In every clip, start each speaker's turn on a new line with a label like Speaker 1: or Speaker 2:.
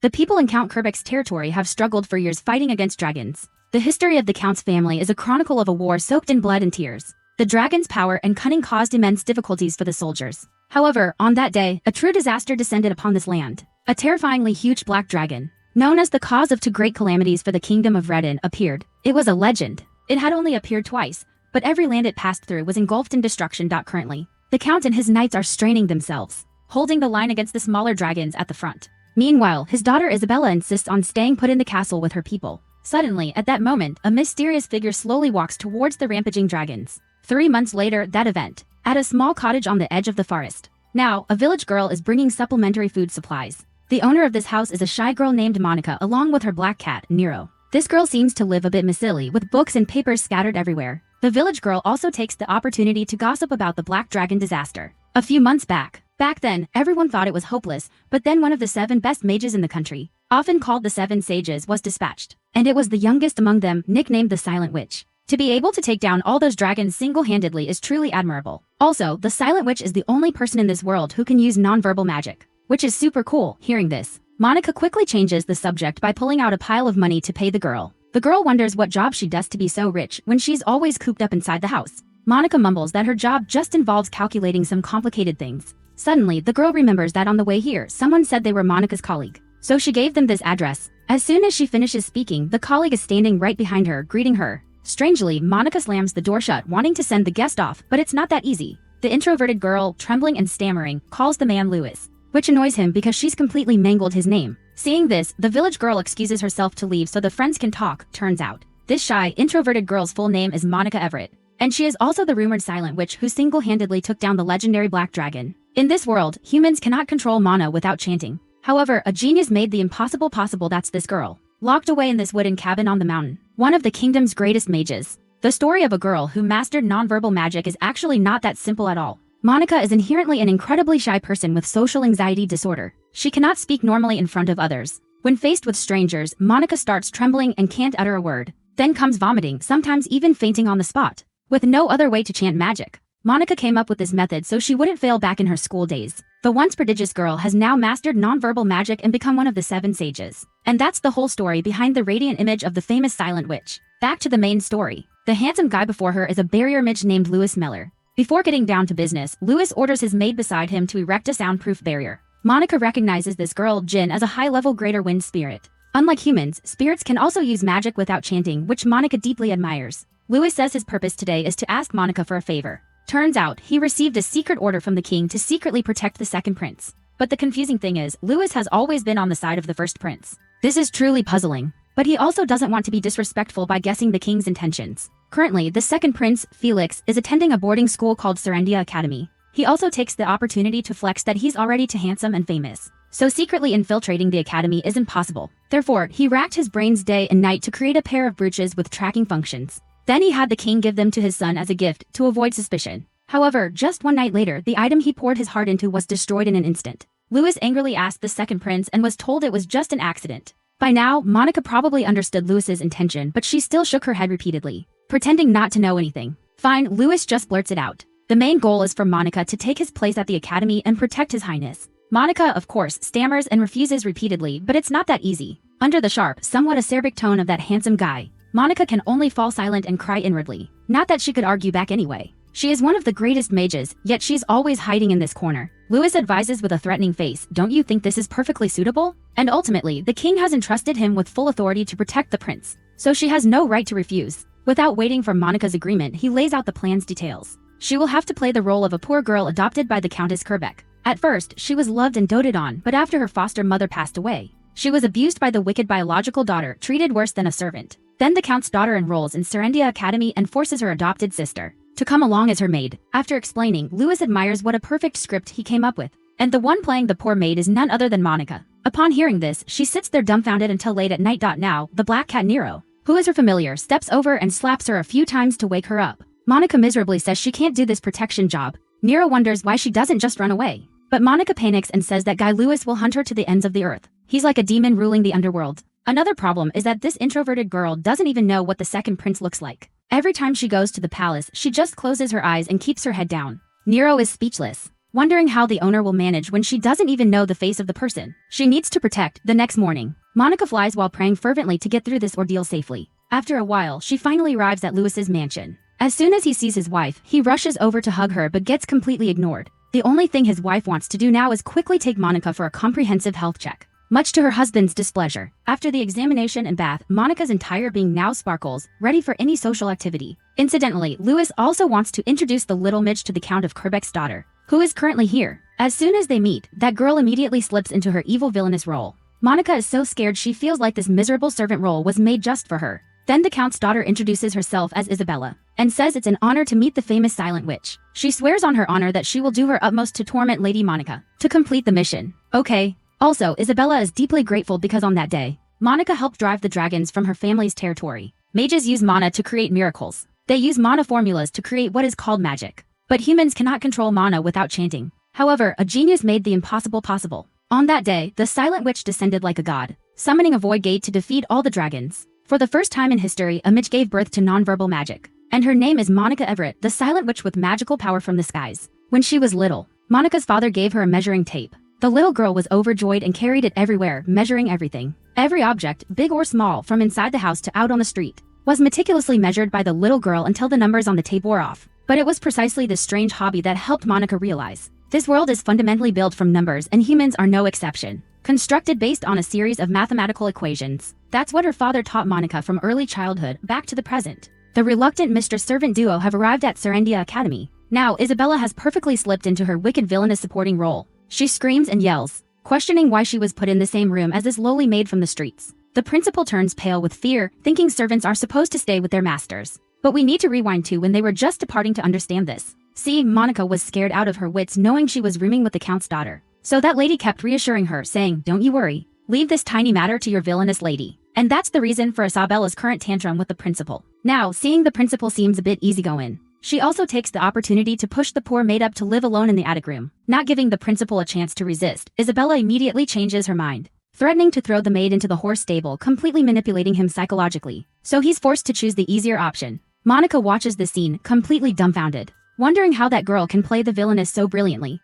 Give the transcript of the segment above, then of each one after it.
Speaker 1: The people in Count Kerbek's territory have struggled for years fighting against dragons. The history of the Count's family is a chronicle of a war soaked in blood and tears. The dragon's power and cunning caused immense difficulties for the soldiers. However, on that day, a true disaster descended upon this land. A terrifyingly huge black dragon, known as the cause of two great calamities for the kingdom of Redden, appeared. It was a legend. It had only appeared twice, but every land it passed through was engulfed in destruction. Currently, the Count and his knights are straining themselves, holding the line against the smaller dragons at the front. Meanwhile, his daughter Isabella insists on staying put in the castle with her people. Suddenly, at that moment, a mysterious figure slowly walks towards the rampaging dragons. 3 months later, that event, at a small cottage on the edge of the forest. Now, a village girl is bringing supplementary food supplies. The owner of this house is a shy girl named Monica along with her black cat, Nero. This girl seems to live a bit messily with books and papers scattered everywhere. The village girl also takes the opportunity to gossip about the black dragon disaster. A few months back then, everyone thought it was hopeless, but then one of the 7 best mages in the country, often called the 7 sages, was dispatched. And it was the youngest among them, nicknamed the Silent Witch. To be able to take down all those dragons single-handedly is truly admirable. Also, the Silent Witch is the only person in this world who can use non-verbal magic, which is super cool. Hearing this, Monica quickly changes the subject by pulling out a pile of money to pay the girl. The girl wonders what job she does to be so rich when she's always cooped up inside the house. Monica mumbles that her job just involves calculating some complicated things. Suddenly, the girl remembers that on the way here, someone said they were Monica's colleague. So she gave them this address. As soon as she finishes speaking, the colleague is standing right behind her, greeting her. Strangely, Monica slams the door shut, wanting to send the guest off, but it's not that easy. The introverted girl, trembling and stammering, calls the man Louis, which annoys him because she's completely mangled his name. Seeing this, the village girl excuses herself to leave so the friends can talk. Turns out, this shy, introverted girl's full name is Monica Everett, and she is also the rumored Silent Witch who single-handedly took down the legendary Black Dragon. In this world, humans cannot control mana without chanting. However, a genius made the impossible possible. That's this girl, locked away in this wooden cabin on the mountain, one of the kingdom's greatest mages. The story of a girl who mastered nonverbal magic is actually not that simple at all. Monica is inherently an incredibly shy person with social anxiety disorder. She cannot speak normally in front of others. When faced with strangers, Monica starts trembling and can't utter a word. Then comes vomiting, sometimes even fainting on the spot. With no other way to chant magic, Monica came up with this method so she wouldn't fail back in her school days. The once prodigious girl has now mastered nonverbal magic and become one of the 7 sages. And that's the whole story behind the radiant image of the famous Silent Witch. Back to the main story. The handsome guy before her is a barrier mage named Louis Meller. Before getting down to business, Louis orders his maid beside him to erect a soundproof barrier. Monica recognizes this girl, Jin, as a high-level greater wind spirit. Unlike humans, spirits can also use magic without chanting, which Monica deeply admires. Louis says his purpose today is to ask Monica for a favor. Turns out, he received a secret order from the king to secretly protect the second prince. But the confusing thing is, Louis has always been on the side of the first prince. This is truly puzzling. But he also doesn't want to be disrespectful by guessing the king's intentions. Currently, the second prince, Felix, is attending a boarding school called Serendia Academy. He also takes the opportunity to flex that he's already too handsome and famous. So secretly infiltrating the academy isn't possible. Therefore, he racked his brains day and night to create a pair of brooches with tracking functions. Then he had the king give them to his son as a gift to avoid suspicion. However, just one night later, the item he poured his heart into was destroyed in an instant. Louis angrily asked the second prince and was told it was just an accident. By now, Monica probably understood Louis's intention, but she still shook her head repeatedly, pretending not to know anything. Fine, Louis just blurts it out. The main goal is for Monica to take his place at the academy and protect his highness. Monica, of course, stammers and refuses repeatedly, but it's not that easy. Under the sharp, somewhat acerbic tone of that handsome guy, Monica can only fall silent and cry inwardly. Not that she could argue back anyway. She is one of the greatest mages, yet she's always hiding in this corner. Louis advises with a threatening face, "Don't you think this is perfectly suitable?" And ultimately, the king has entrusted him with full authority to protect the prince, so she has no right to refuse. Without waiting for Monica's agreement, he lays out the plan's details. She will have to play the role of a poor girl adopted by the Countess Kerbek. At first, she was loved and doted on, but after her foster mother passed away, she was abused by the wicked biological daughter, treated worse than a servant. Then the Count's daughter enrolls in Serendia Academy and forces her adopted sister to come along as her maid. After explaining, Louis admires what a perfect script he came up with. And the one playing the poor maid is none other than Monica. Upon hearing this, she sits there dumbfounded until late at night. Now, the black cat Nero, who is her familiar, steps over and slaps her a few times to wake her up. Monica miserably says she can't do this protection job. Nero wonders why she doesn't just run away. But Monica panics and says that guy Louis will hunt her to the ends of the earth. He's like a demon ruling the underworld. Another problem is that this introverted girl doesn't even know what the second prince looks like. Every time she goes to the palace, she just closes her eyes and keeps her head down. Nero is speechless. wondering how the owner will manage when she doesn't even know the face of the person she needs to protect. The next morning, Monica flies while praying fervently to get through this ordeal safely. After a while, she finally arrives at Lewis's mansion. As soon as he sees his wife, he rushes over to hug her but gets completely ignored. The only thing his wife wants to do now is quickly take Monica for a comprehensive health check, much to her husband's displeasure. After the examination and bath, Monica's entire being now sparkles, ready for any social activity. Incidentally, Lewis also wants to introduce the little midge to the Count of Quebec's daughter, who is currently here. As soon as they meet, that girl immediately slips into her evil villainous role. Monica is so scared she feels like this miserable servant role was made just for her. Then the Count's daughter introduces herself as Isabella, and says it's an honor to meet the famous Silent Witch. She swears on her honor that she will do her utmost to torment Lady Monica to complete the mission. Okay. Also, Isabella is deeply grateful because on that day, Monica helped drive the dragons from her family's territory. Mages use mana to create miracles. They use mana formulas to create what is called magic. But humans cannot control mana without chanting. However, a genius made the impossible possible. On that day, the Silent Witch descended like a god, summoning a void gate to defeat all the dragons. For the first time in history, a mage gave birth to nonverbal magic. And her name is Monica Everett, the Silent Witch with magical power from the skies. When she was little, Monica's father gave her a measuring tape. The little girl was overjoyed and carried it everywhere, measuring everything. Every object, big or small, from inside the house to out on the street, was meticulously measured by the little girl until the numbers on the tape wore off. But it was precisely this strange hobby that helped Monica realize this world is fundamentally built from numbers and humans are no exception. Constructed based on a series of mathematical equations. That's what her father taught Monica from early childhood back to the present. The reluctant mistress-servant duo have arrived at Serendia Academy. Now, Isabella has perfectly slipped into her wicked villainous supporting role. She screams and yells, questioning why she was put in the same room as this lowly maid from the streets. The principal turns pale with fear, thinking servants are supposed to stay with their masters. But we need to rewind to when they were just departing to understand this. See, Monica was scared out of her wits knowing she was rooming with the Count's daughter. So that lady kept reassuring her, saying, "Don't you worry. Leave this tiny matter to your villainous lady." And that's the reason for Isabella's current tantrum with the principal. Now, seeing the principal seems a bit easygoing, she also takes the opportunity to push the poor maid up to live alone in the attic room. Not giving the principal a chance to resist, Isabella immediately changes her mind, threatening to throw the maid into the horse stable, completely manipulating him psychologically. So he's forced to choose the easier option. Monica watches the scene, completely dumbfounded, wondering how that girl can play the villainess so brilliantly.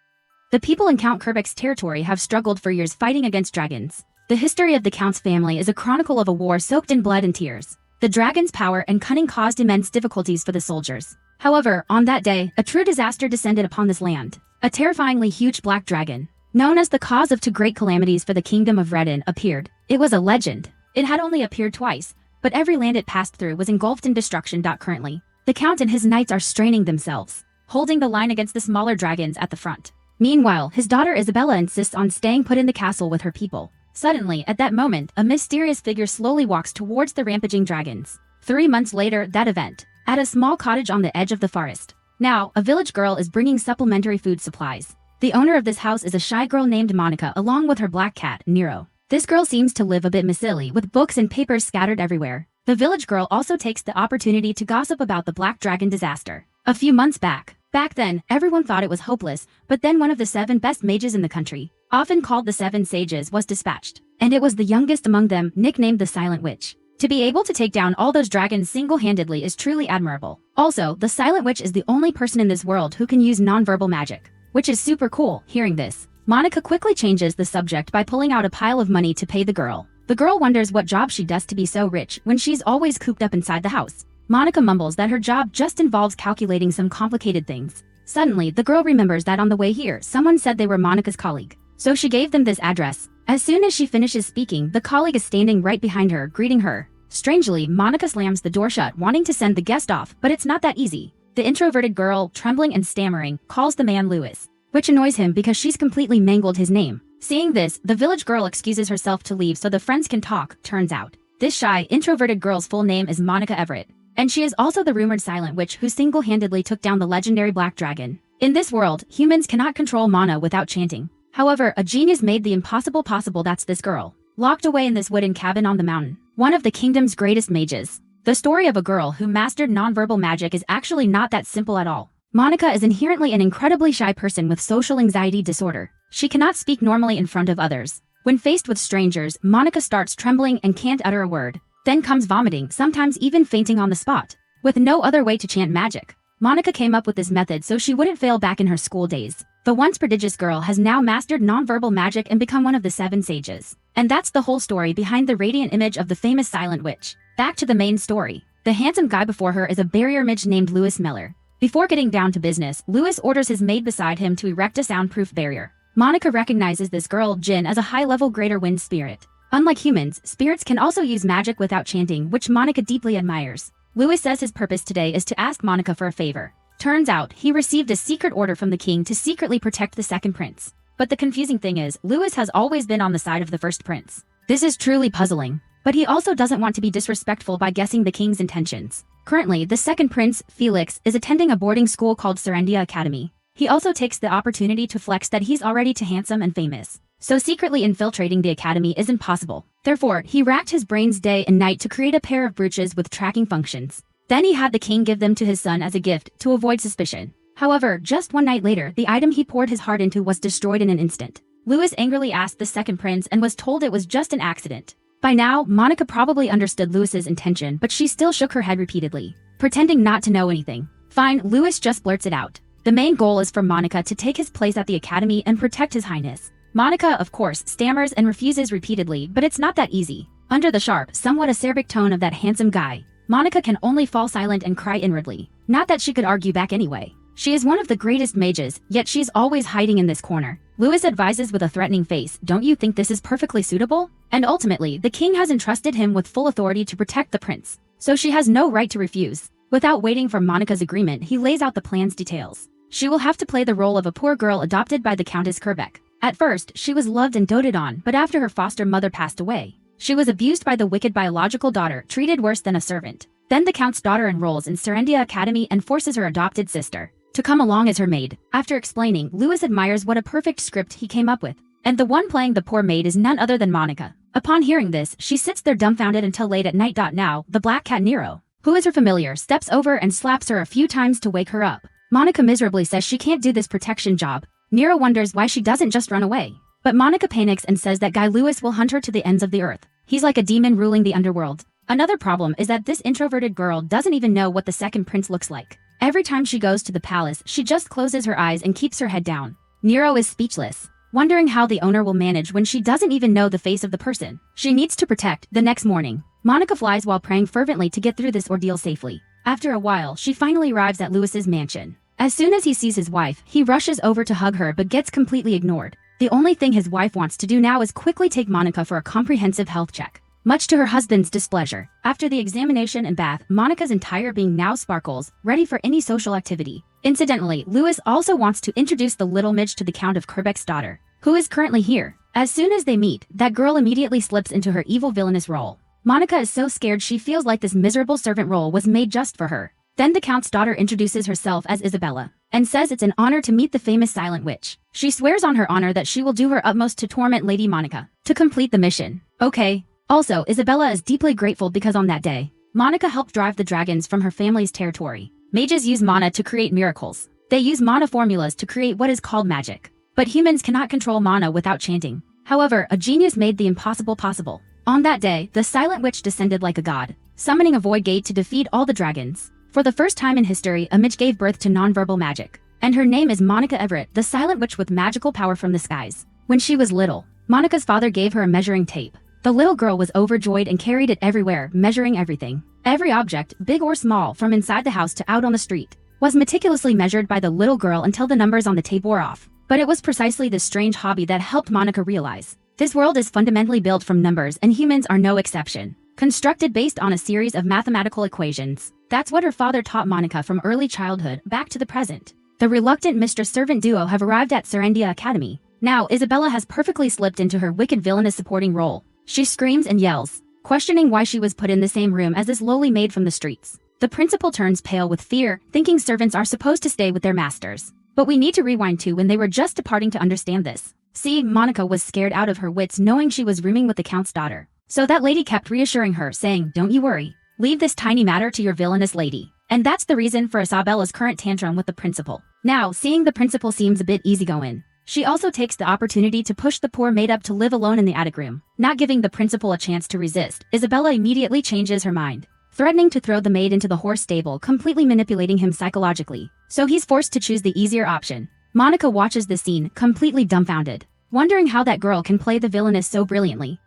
Speaker 1: The people in Count Quebec's territory have struggled for years fighting against dragons. The history of the Count's family is a chronicle of a war soaked in blood and tears. The dragon's power and cunning caused immense difficulties for the soldiers. However, on that day, a true disaster descended upon this land. A terrifyingly huge black dragon, known as the cause of two great calamities for the kingdom of Redden, appeared. It was a legend. It had only appeared twice, but every land it passed through was engulfed in destruction. Currently, the Count and his knights are straining themselves, holding the line against the smaller dragons at the front. Meanwhile, his daughter Isabella insists on staying put in the castle with her people. Suddenly, at that moment, a mysterious figure slowly walks towards the rampaging dragons. 3 months later, that event, at a small cottage on the edge of the forest. Now, a village girl is bringing supplementary food supplies. The owner of this house is a shy girl named Monica along with her black cat, Nero. This girl seems to live a bit messily with books and papers scattered everywhere. The village girl also takes the opportunity to gossip about the black dragon disaster a few months back. Back then, everyone thought it was hopeless, but then one of the 7 best mages in the country, often called the 7 sages, was dispatched. And it was the youngest among them, nicknamed the Silent Witch. To be able to take down all those dragons single-handedly is truly admirable. Also, the Silent Witch is the only person in this world who can use non-verbal magic, which is super cool. Hearing this, Monica quickly changes the subject by pulling out a pile of money to pay the girl. The girl wonders what job she does to be so rich when she's always cooped up inside the house. Monica mumbles that her job just involves calculating some complicated things. Suddenly, the girl remembers that on the way here, someone said they were Monica's colleague. So she gave them this address. As soon as she finishes speaking, the colleague is standing right behind her, greeting her. Strangely, Monica slams the door shut, wanting to send the guest off, but it's not that easy. The introverted girl, trembling and stammering, calls the man Lewis, which annoys him because she's completely mangled his name. Seeing this, the village girl excuses herself to leave so the friends can talk. Turns out, this shy, introverted girl's full name is Monica Everett. And she is also the rumored Silent Witch who single-handedly took down the legendary Black Dragon. In this world, humans cannot control mana without chanting. However, a genius made the impossible possible. That's this girl, locked away in this wooden cabin on the mountain, one of the kingdom's greatest mages. The story of a girl who mastered nonverbal magic is actually not that simple at all. Monica is inherently an incredibly shy person with social anxiety disorder. She cannot speak normally in front of others. When faced with strangers, Monica starts trembling and can't utter a word. Then comes vomiting, sometimes even fainting on the spot. With no other way to chant magic, Monica came up with this method so she wouldn't fail back in her school days. The once prodigious girl has now mastered nonverbal magic and become one of the 7 sages. And that's the whole story behind the radiant image of the famous silent witch. Back to the main story. The handsome guy before her is a barrier mage named Lewis Miller. Before getting down to business, Lewis orders his maid beside him to erect a soundproof barrier. Monica recognizes this girl, Jin, as a high-level greater wind spirit. Unlike humans, spirits can also use magic without chanting, which Monica deeply admires. Lewis says his purpose today is to ask Monica for a favor. Turns out, he received a secret order from the king to secretly protect the second prince. But the confusing thing is, Lewis has always been on the side of the first prince. This is truly puzzling. But he also doesn't want to be disrespectful by guessing the king's intentions. Currently, the second prince, Felix, is attending a boarding school called Serendia Academy. He also takes the opportunity to flex that he's already too handsome and famous. So secretly infiltrating the academy isn't possible. Therefore, he racked his brains day and night to create a pair of brooches with tracking functions. Then he had the king give them to his son as a gift to avoid suspicion. However, just one night later, the item he poured his heart into was destroyed in an instant. Lewis angrily asked the second prince and was told it was just an accident. By now, Monica probably understood Lewis's intention, but she still shook her head repeatedly, pretending not to know anything. Fine, Lewis just blurts it out. The main goal is for Monica to take his place at the academy and protect his highness. Monica, of course, stammers and refuses repeatedly, but it's not that easy. Under the sharp, somewhat acerbic tone of that handsome guy, Monica can only fall silent and cry inwardly. Not that she could argue back anyway. She is one of the greatest mages, yet she's always hiding in this corner. Lewis advises with a threatening face, "Don't you think this is perfectly suitable?" And ultimately, the king has entrusted him with full authority to protect the prince, so she has no right to refuse. Without waiting for Monica's agreement, he lays out the plan's details. She will have to play the role of a poor girl adopted by the Countess Kerbeck. At first, she was loved and doted on, but after her foster mother passed away, she was abused by the wicked biological daughter, treated worse than a servant. Then the count's daughter enrolls in Serendia Academy and forces her adopted sister to come along as her maid. After explaining, Lewis admires what a perfect script he came up with. And the one playing the poor maid is none other than Monica. Upon hearing this, she sits there dumbfounded until late at night. Now, the black cat Nero, who is her familiar, steps over and slaps her a few times to wake her up. Monica miserably says she can't do this protection job. Nero wonders why she doesn't just run away. But Monica panics and says that Guy Lewis will hunt her to the ends of the earth. He's like a demon ruling the underworld. Another problem is that this introverted girl doesn't even know what the second prince looks like. Every time she goes to the palace, she just closes her eyes and keeps her head down. Nero is speechless, wondering how the owner will manage when she doesn't even know the face of the person she needs to protect. The next morning, Monica flies while praying fervently to get through this ordeal safely. After a while, she finally arrives at Lewis's mansion. As soon as he sees his wife, he rushes over to hug her but gets completely ignored. The only thing his wife wants to do now is quickly take Monica for a comprehensive health check, much to her husband's displeasure. After the examination and bath, Monica's entire being now sparkles, ready for any social activity. Incidentally, Lewis also wants to introduce the little midge to the Count of Kerbeck's daughter, who is currently here. As soon as they meet, that girl immediately slips into her evil villainous role. Monica is so scared she feels like this miserable servant role was made just for her. Then the Count's daughter introduces herself as Isabella, and says it's an honor to meet the famous silent witch. She swears on her honor that she will do her utmost to torment Lady Monica to complete the mission. Okay. Also, Isabella is deeply grateful because on that day, Monica helped drive the dragons from her family's territory. Mages use mana to create miracles. They use mana formulas to create what is called magic. But humans cannot control mana without chanting. However, a genius made the impossible possible. On that day, the silent witch descended like a god, summoning a void gate to defeat all the dragons. For the first time in history, a mage gave birth to nonverbal magic. And her name is Monica Everett, the silent witch with magical power from the skies. When she was little, Monica's father gave her a measuring tape. The little girl was overjoyed and carried it everywhere, measuring everything. Every object, big or small, from inside the house to out on the street, was meticulously measured by the little girl until the numbers on the tape wore off. But it was precisely this strange hobby that helped Monica realize this world is fundamentally built from numbers and humans are no exception. Constructed based on a series of mathematical equations. That's what her father taught Monica from early childhood back to the present. The reluctant mistress-servant duo have arrived at Serendia Academy. Now, Isabella has perfectly slipped into her wicked villainous supporting role. She screams and yells, questioning why she was put in the same room as this lowly maid from the streets. The principal turns pale with fear, thinking servants are supposed to stay with their masters. But we need to rewind to when they were just departing to understand this. See, Monica was scared out of her wits knowing she was rooming with the Count's daughter. So that lady kept reassuring her, saying, "Don't you worry. Leave this tiny matter to your villainous lady." And that's the reason for Isabella's current tantrum with the principal. Now, seeing the principal seems a bit easygoing, she also takes the opportunity to push the poor maid up to live alone in the attic room. Not giving the principal a chance to resist, Isabella immediately changes her mind, threatening to throw the maid into the horse stable, completely manipulating him psychologically. So he's forced to choose the easier option. Monica watches this scene, completely dumbfounded, wondering how that girl can play the villainess so brilliantly.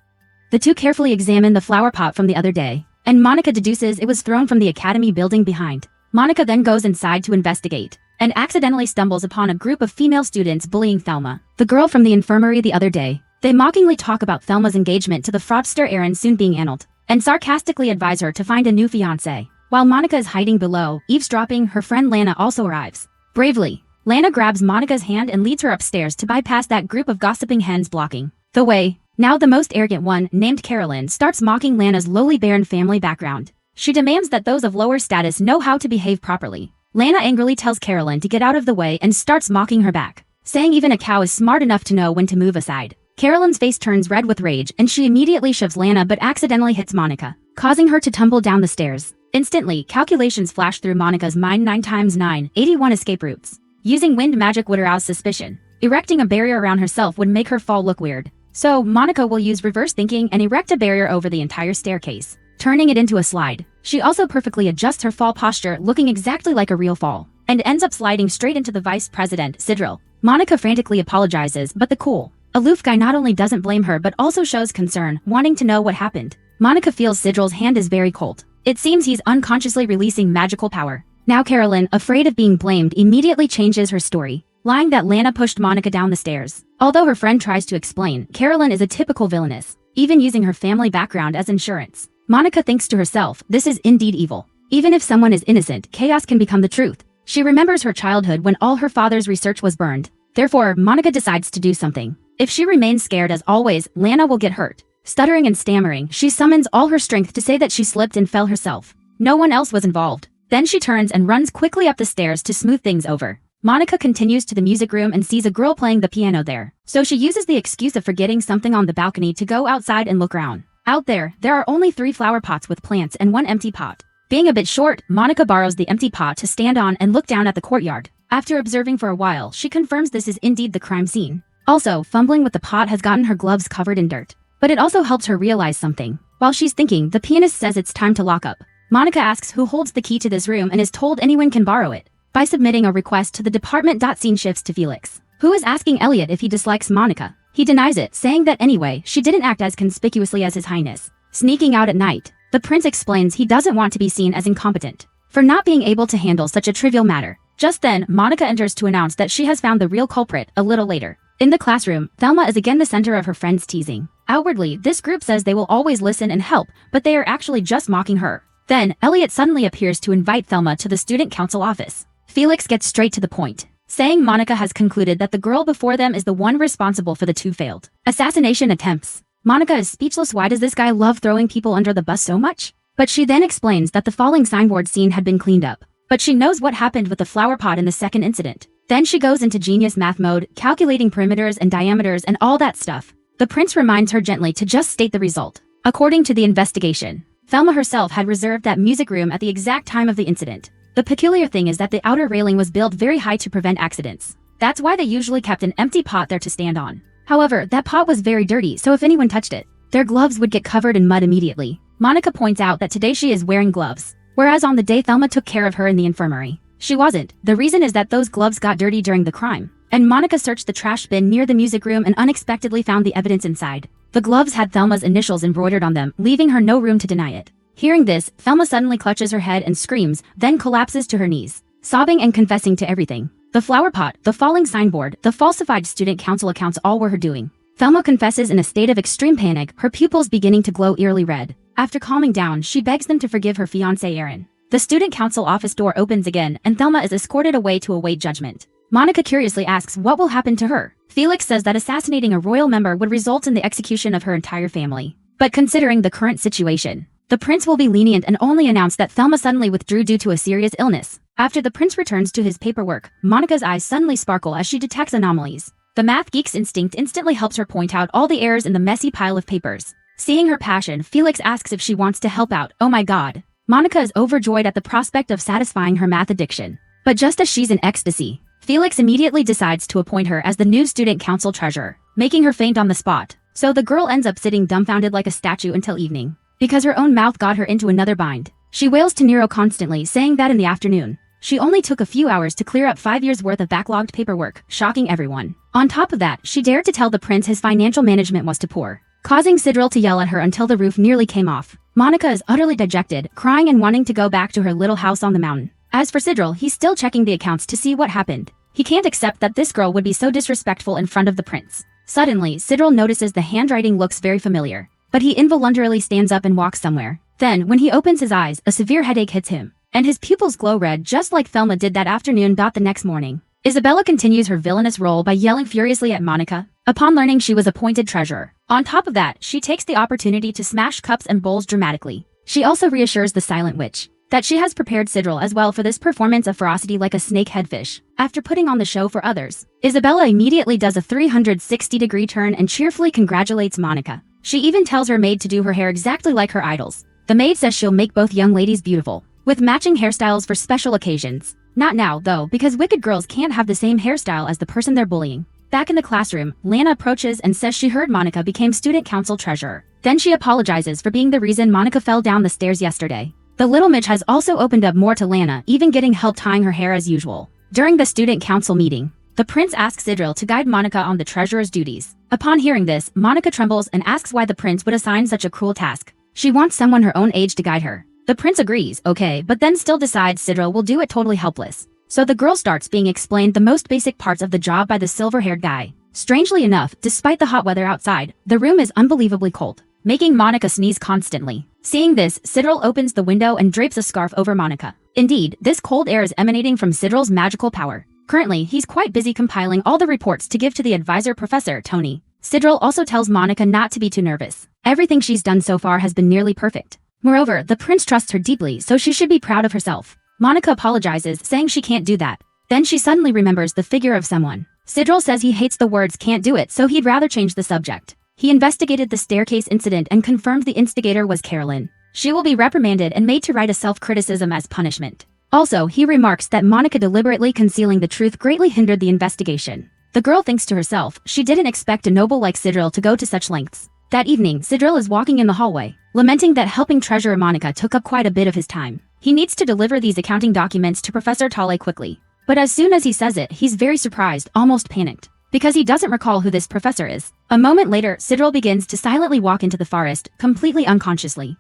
Speaker 1: The two carefully examine the flower pot from the other day, and Monica deduces it was thrown from the academy building behind. Monica then goes inside to investigate, and accidentally stumbles upon a group of female students bullying Thelma, the girl from the infirmary the other day. They mockingly talk about Thelma's engagement to the fraudster Aaron soon being annulled, and sarcastically advise her to find a new fiancé. While Monica is hiding below, eavesdropping, her friend Lana also arrives. Bravely, Lana grabs Monica's hand and leads her upstairs to bypass that group of gossiping hens blocking the way. Now the most arrogant one, named Carolyn, starts mocking Lana's lowly barren family background. She demands that those of lower status know how to behave properly. Lana angrily tells Carolyn to get out of the way and starts mocking her back, saying even a cow is smart enough to know when to move aside. Carolyn's face turns red with rage and she immediately shoves Lana but accidentally hits Monica, causing her to tumble down the stairs. Instantly, calculations flash through Monica's mind. 9 times 9, 81 escape routes. Using wind magic would arouse suspicion. Erecting a barrier around herself would make her fall look weird. So, Monica will use reverse thinking and erect a barrier over the entire staircase, turning it into a slide. She also perfectly adjusts her fall posture, looking exactly like a real fall, and ends up sliding straight into the vice president, Sidril. Monica frantically apologizes, but the cool, aloof guy not only doesn't blame her but also shows concern, wanting to know what happened. Monica feels Sidril's hand is very cold. It seems he's unconsciously releasing magical power. Now Carolyn, afraid of being blamed, immediately changes her story, lying that Lana pushed Monica down the stairs. Although her friend tries to explain, Carolyn is a typical villainess, even using her family background as insurance. Monica thinks to herself, this is indeed evil. Even if someone is innocent, chaos can become the truth. She remembers her childhood when all her father's research was burned. Therefore, Monica decides to do something. If she remains scared as always, Lana will get hurt. Stuttering and stammering, she summons all her strength to say that she slipped and fell herself. No one else was involved. Then she turns and runs quickly up the stairs to smooth things over. Monica continues to the music room and sees a girl playing the piano there. So she uses the excuse of forgetting something on the balcony to go outside and look around. Out there are only 3 flower pots with plants and 1 empty pot. Being a bit short, Monica borrows the empty pot to stand on and look down at the courtyard. After observing for a while, she confirms this is indeed the crime scene. Also, fumbling with the pot has gotten her gloves covered in dirt. But it also helps her realize something. While she's thinking, the pianist says it's time to lock up. Monica asks who holds the key to this room and is told anyone can borrow it. By submitting a request to the department. Scene shifts to Felix, who is asking Elliot if he dislikes Monica. He denies it, saying that anyway, she didn't act as conspicuously as His Highness. Sneaking out at night, the prince explains he doesn't want to be seen as incompetent for not being able to handle such a trivial matter. Just then, Monica enters to announce that she has found the real culprit. A little later, in the classroom, Thelma is again the center of her friends' teasing. Outwardly, this group says they will always listen and help, but they are actually just mocking her. Then, Elliot suddenly appears to invite Thelma to the student council office. Felix gets straight to the point, saying Monica has concluded that the girl before them is the one responsible for the 2 failed assassination attempts. Monica is speechless. Why does this guy love throwing people under the bus so much? But she then explains that the falling signboard scene had been cleaned up, but she knows what happened with the flower pot in the second incident. Then she goes into genius math mode, calculating perimeters and diameters and all that stuff. The prince reminds her gently to just state the result. According to the investigation, Thelma herself had reserved that music room at the exact time of the incident. The peculiar thing is that the outer railing was built very high to prevent accidents. That's why they usually kept an empty pot there to stand on. However, that pot was very dirty, so if anyone touched it, their gloves would get covered in mud immediately. Monica points out that today she is wearing gloves, whereas on the day Thelma took care of her in the infirmary, she wasn't. The reason is that those gloves got dirty during the crime, and Monica searched the trash bin near the music room and unexpectedly found the evidence inside. The gloves had Thelma's initials embroidered on them, leaving her no room to deny it. Hearing this, Thelma suddenly clutches her head and screams, then collapses to her knees, sobbing and confessing to everything. The flower pot, the falling signboard, the falsified student council accounts all were her doing. Thelma confesses in a state of extreme panic, her pupils beginning to glow eerily red. After calming down, she begs them to forgive her fiancé Aaron. The student council office door opens again and Thelma is escorted away to await judgment. Monica curiously asks what will happen to her. Felix says that assassinating a royal member would result in the execution of her entire family. But considering the current situation, the prince will be lenient and only announce that Thelma suddenly withdrew due to a serious illness. After the prince returns to his paperwork, Monica's eyes suddenly sparkle as she detects anomalies. The math geek's instinct instantly helps her point out all the errors in the messy pile of papers. Seeing her passion, Felix asks if she wants to help out. Oh my god. Monica is overjoyed at the prospect of satisfying her math addiction. But just as she's in ecstasy, Felix immediately decides to appoint her as the new student council treasurer, making her faint on the spot. So the girl ends up sitting dumbfounded like a statue until evening, because her own mouth got her into another bind. She wails to Nero constantly, saying that in the afternoon, She only took a few hours to clear up 5 years worth of backlogged paperwork, shocking everyone. On top of that, she dared to tell the prince his financial management was too poor, causing Sidril to yell at her until the roof nearly came off. Monica is utterly dejected, crying and wanting to go back to her little house on the mountain. As for Sidril, he's still checking the accounts to see what happened. He can't accept that this girl would be so disrespectful in front of the prince. Suddenly, Sidril notices the handwriting looks very familiar, but he involuntarily stands up and walks somewhere. Then, when he opens his eyes, a severe headache hits him, and his pupils glow red just like Thelma did that afternoon. The next morning, Isabella continues her villainous role by yelling furiously at Monica upon learning she was appointed treasurer. On top of that, she takes the opportunity to smash cups and bowls dramatically. She also reassures the silent witch that she has prepared Sidril as well for this performance of ferocity like a snake headfish. After putting on the show for others, Isabella immediately does a 360-degree turn and cheerfully congratulates Monica. She even tells her maid to do her hair exactly like her idols. The maid says she'll make both young ladies beautiful, with matching hairstyles for special occasions. Not now, though, because wicked girls can't have the same hairstyle as the person they're bullying. Back in the classroom, Lana approaches and says she heard Monica became student council treasurer. Then she apologizes for being the reason Monica fell down the stairs yesterday. The little Midge has also opened up more to Lana, even getting help tying her hair as usual. During the student council meeting, the prince asks Sidril to guide Monica on the treasurer's duties. Upon hearing this, Monica trembles and asks why the prince would assign such a cruel task. She wants someone her own age to guide her. The prince agrees, okay, but then still decides Sidril will do it totally helpless. So the girl starts being explained the most basic parts of the job by the silver-haired guy. Strangely enough, despite the hot weather outside, the room is unbelievably cold, making Monica sneeze constantly. Seeing this, Sidril opens the window and drapes a scarf over Monica. Indeed, this cold air is emanating from Sidril's magical power. Currently, he's quite busy compiling all the reports to give to the advisor Professor Tony. Sidril also tells Monica not to be too nervous. Everything she's done so far has been nearly perfect. Moreover, the prince trusts her deeply, so she should be proud of herself. Monica apologizes, saying she can't do that. Then she suddenly remembers the figure of someone. Sidril says he hates the words "can't do it," so he'd rather change the subject. He investigated the staircase incident and confirmed the instigator was Carolyn. She will be reprimanded and made to write a self-criticism as punishment. Also, he remarks that Monica deliberately concealing the truth greatly hindered the investigation. The girl thinks to herself, she didn't expect a noble like Sidril to go to such lengths. That evening, Sidril is walking in the hallway, lamenting that helping treasurer Monica took up quite a bit of his time. He needs to deliver these accounting documents to Professor Tale quickly. But as soon as he says it, he's very surprised, almost panicked, because he doesn't recall who this professor is. A moment later, Sidril begins to silently walk into the forest, completely unconsciously.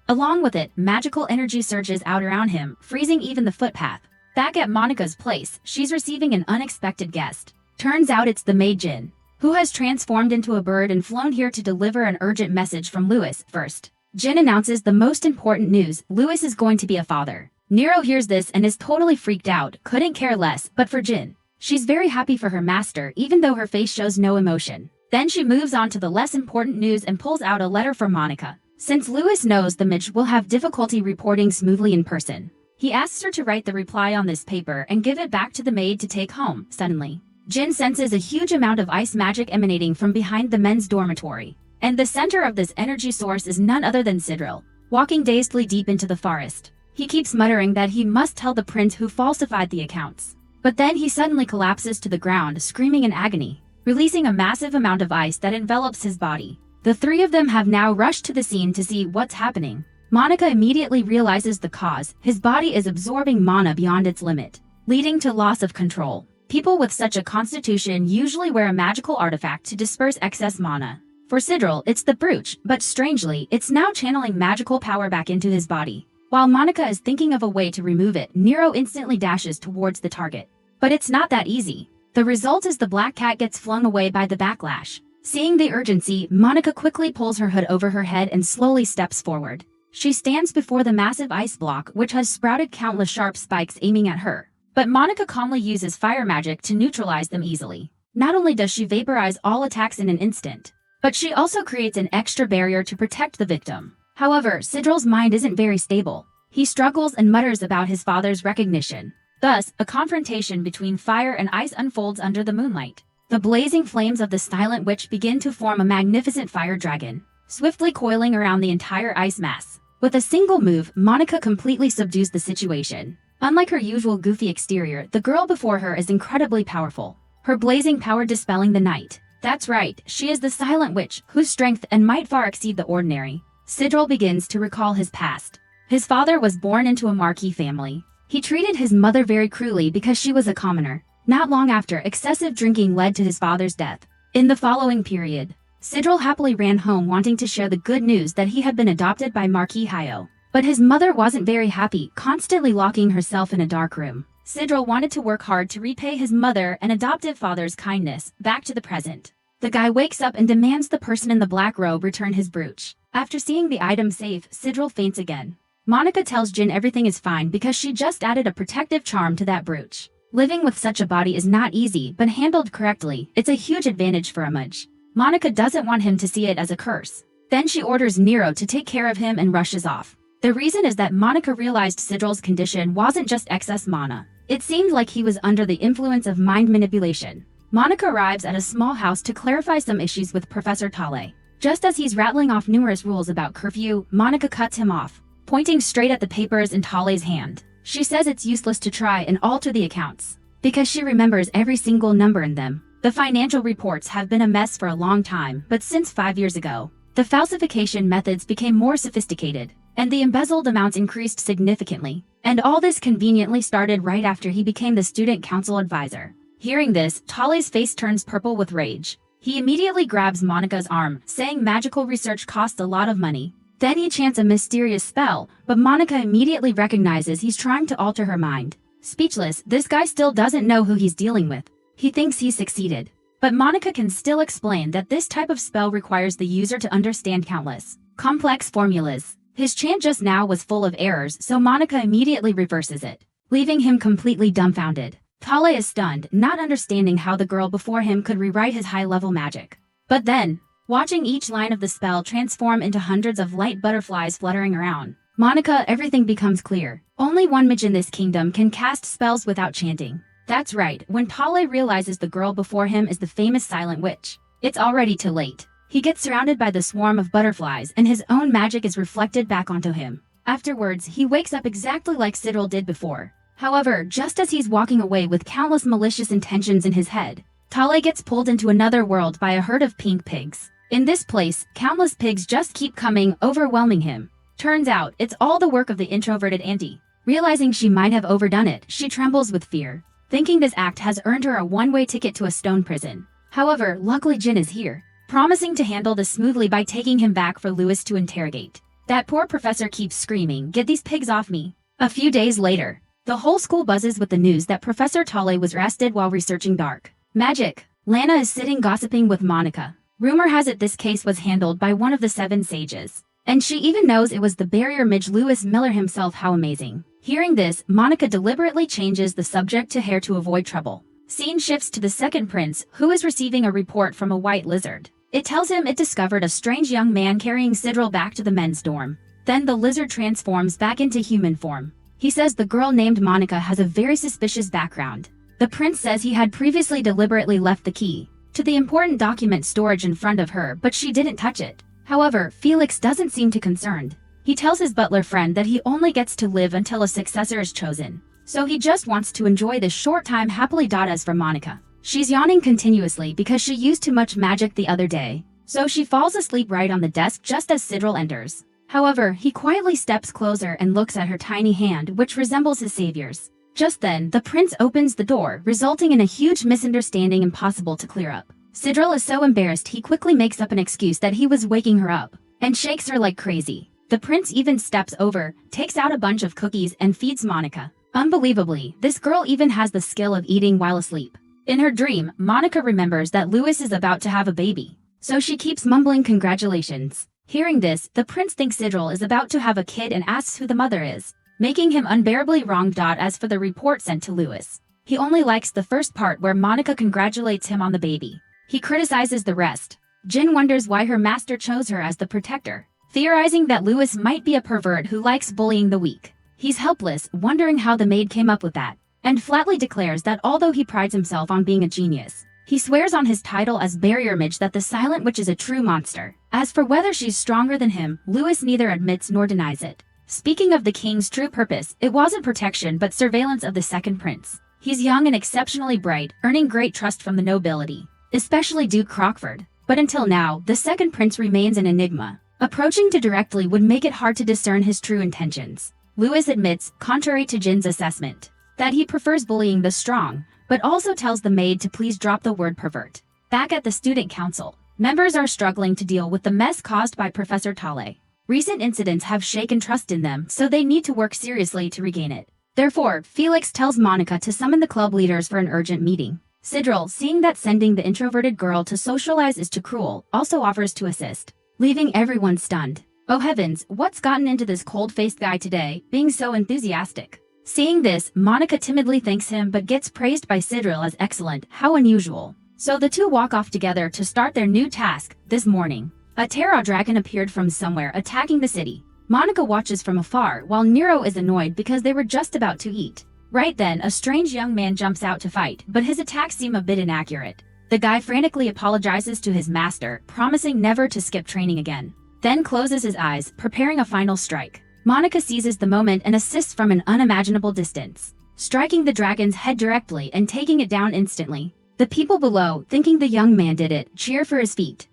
Speaker 1: Along with it, magical energy surges out around him, freezing even the footpath. Back at Monica's place, she's receiving an unexpected guest. Turns out it's the maid Jin, who has transformed into a bird and flown here to deliver an urgent message from Lewis. First, Jin announces the most important news: Lewis is going to be a father. Nero hears this and is totally freaked out, couldn't care less, but for Jin, she's very happy for her master even though her face shows no emotion. Then she moves on to the less important news and pulls out a letter for Monica. Since Lewis knows the Midge will have difficulty reporting smoothly in person, he asks her to write the reply on this paper and give it back to the maid to take home. Suddenly, Jin senses a huge amount of ice magic emanating from behind the men's dormitory. And the center of this energy source is none other than Sidril, walking dazedly deep into the forest. He keeps muttering that he must tell the prince who falsified the accounts. But then he suddenly collapses to the ground, screaming in agony, releasing a massive amount of ice that envelops his body. The three of them have now rushed to the scene to see what's happening. Monica immediately realizes the cause. His body is absorbing mana beyond its limit, leading to loss of control. People with such a constitution usually wear a magical artifact to disperse excess mana. For Sidril, it's the brooch, but strangely, it's now channeling magical power back into his body. While Monica is thinking of a way to remove it, Nero instantly dashes towards the target. But it's not that easy. The result is the black cat gets flung away by the backlash. Seeing the urgency, Monica quickly pulls her hood over her head and slowly steps forward. She stands before the massive ice block, which has sprouted countless sharp spikes aiming at her. But Monica calmly uses fire magic to neutralize them easily. Not only does she vaporize all attacks in an instant, but she also creates an extra barrier to protect the victim. However, Sidril's mind isn't very stable. He struggles and mutters about his father's recognition. Thus, a confrontation between fire and ice unfolds under the moonlight. The blazing flames of the silent witch begin to form a magnificent fire dragon, swiftly coiling around the entire ice mass. With a single move, Monica completely subdues the situation. Unlike her usual goofy exterior, the girl before her is incredibly powerful, her blazing power dispelling the night. That's right, she is the silent witch, whose strength and might far exceed the ordinary. Sidril begins to recall his past. His father was born into a marquis family. He treated his mother very cruelly because she was a commoner. Not long after, excessive drinking led to his father's death. In the following period, Sidrel happily ran home wanting to share the good news that he had been adopted by Marquis Hyo. But his mother wasn't very happy, constantly locking herself in a dark room. Sidrel wanted to work hard to repay his mother and adoptive father's kindness. Back to the present. The guy wakes up and demands the person in the black robe return his brooch. After seeing the item safe, Sidrel faints again. Monica tells Jin everything is fine because she just added a protective charm to that brooch. Living with such a body is not easy, but handled correctly, it's a huge advantage for a MAGE. Monica doesn't want him to see it as a curse. Then she orders Nero to take care of him and rushes off. The reason is that Monica realized Sidrel's condition wasn't just excess mana. It seemed like he was under the influence of mind manipulation. Monica arrives at a small house to clarify some issues with Professor Tale. Just as he's rattling off numerous rules about curfew, Monica cuts him off, pointing straight at the papers in Tale's hand. She says it's useless to try and alter the accounts, because she remembers every single number in them. The financial reports have been a mess for a long time, but since 5 years ago, the falsification methods became more sophisticated, and the embezzled amounts increased significantly. And all this conveniently started right after he became the student council advisor. Hearing this, Tale's face turns purple with rage. He immediately grabs Monica's arm, saying magical research costs a lot of money. Then he chants a mysterious spell, but Monica immediately recognizes he's trying to alter her mind. Speechless, this guy still doesn't know who he's dealing with. He thinks he's succeeded. But Monica can still explain that this type of spell requires the user to understand countless, complex formulas. His chant just now was full of errors, so Monica immediately reverses it, leaving him completely dumbfounded. Tale is stunned, not understanding how the girl before him could rewrite his high-level magic. But then, watching each line of the spell transform into hundreds of light butterflies fluttering around Monica, everything becomes clear. Only one mage in this kingdom can cast spells without chanting. That's right, when Tale realizes the girl before him is the famous Silent Witch, it's already too late. He gets surrounded by the swarm of butterflies and his own magic is reflected back onto him. Afterwards, he wakes up exactly like Sidrel did before. However, just as he's walking away with countless malicious intentions in his head, Tale gets pulled into another world by a herd of pink pigs. In this place, countless pigs just keep coming, overwhelming him. Turns out, it's all the work of the introverted auntie. Realizing she might have overdone it, she trembles with fear, thinking this act has earned her a one-way ticket to a stone prison. However, luckily Jin is here, promising to handle this smoothly by taking him back for Louis to interrogate. That poor professor keeps screaming, "Get these pigs off me!" A few days later, the whole school buzzes with the news that Professor Tale was arrested while researching dark magic. Lana is sitting gossiping with Monica. Rumor has it this case was handled by one of the 7 sages. And she even knows it was the barrier mage Louis Miller himself. How amazing. Hearing this, Monica deliberately changes the subject to hair to avoid trouble. Scene shifts to the second prince, who is receiving a report from a white lizard. It tells him it discovered a strange young man carrying Sidrel back to the men's dorm. Then the lizard transforms back into human form. He says the girl named Monica has a very suspicious background. The prince says he had previously deliberately left the key to the important document storage in front of her, but she didn't touch it. However, Felix doesn't seem too concerned. He tells his butler friend that he only gets to live until a successor is chosen. So he just wants to enjoy this short time happily. As for Monica, she's yawning continuously because she used too much magic the other day. So she falls asleep right on the desk just as Sidrel enters. However, he quietly steps closer and looks at her tiny hand, which resembles his savior's. Just then, the prince opens the door, resulting in a huge misunderstanding impossible to clear up. Sidrel is so embarrassed he quickly makes up an excuse that he was waking her up, and shakes her like crazy. The prince even steps over, takes out a bunch of cookies and feeds Monica. Unbelievably, this girl even has the skill of eating while asleep. In her dream, Monica remembers that Louis is about to have a baby, so she keeps mumbling congratulations. Hearing this, the prince thinks Sidrel is about to have a kid and asks who the mother is, making him unbearably wronged. As for the report sent to Louis, he only likes the first part where Monica congratulates him on the baby. He criticizes the rest. Jin wonders why her master chose her as the protector, theorizing that Louis might be a pervert who likes bullying the weak. He's helpless, wondering how the maid came up with that, and flatly declares that although he prides himself on being a genius, he swears on his title as barrier mage that the Silent Witch is a true monster. As for whether she's stronger than him, Louis neither admits nor denies it. Speaking of the king's true purpose, it wasn't protection but surveillance of the second prince. He's young and exceptionally bright, earning great trust from the nobility, especially Duke Crockford. But until now, the second prince remains an enigma. Approaching too directly would make it hard to discern his true intentions. Lewis admits, contrary to Jin's assessment, that he prefers bullying the strong, but also tells the maid to please drop the word pervert. Back at the student council, members are struggling to deal with the mess caused by Professor Tale. Recent incidents have shaken trust in them, so they need to work seriously to regain it. Therefore, Felix tells Monica to summon the club leaders for an urgent meeting. Sidril, seeing that sending the introverted girl to socialize is too cruel, also offers to assist, leaving everyone stunned. Oh heavens, what's gotten into this cold-faced guy today, being so enthusiastic? Seeing this, Monica timidly thanks him but gets praised by Sidril as excellent. How unusual. So the two walk off together to start their new task. This morning, a Terra dragon appeared from somewhere, attacking the city. Monica watches from afar while Nero is annoyed because they were just about to eat. Right then, a strange young man jumps out to fight, but his attacks seem a bit inaccurate. The guy frantically apologizes to his master, promising never to skip training again. Then closes his eyes, preparing a final strike. Monica seizes the moment and assists from an unimaginable distance, striking the dragon's head directly and taking it down instantly. The people below, thinking the young man did it, cheer for his feat.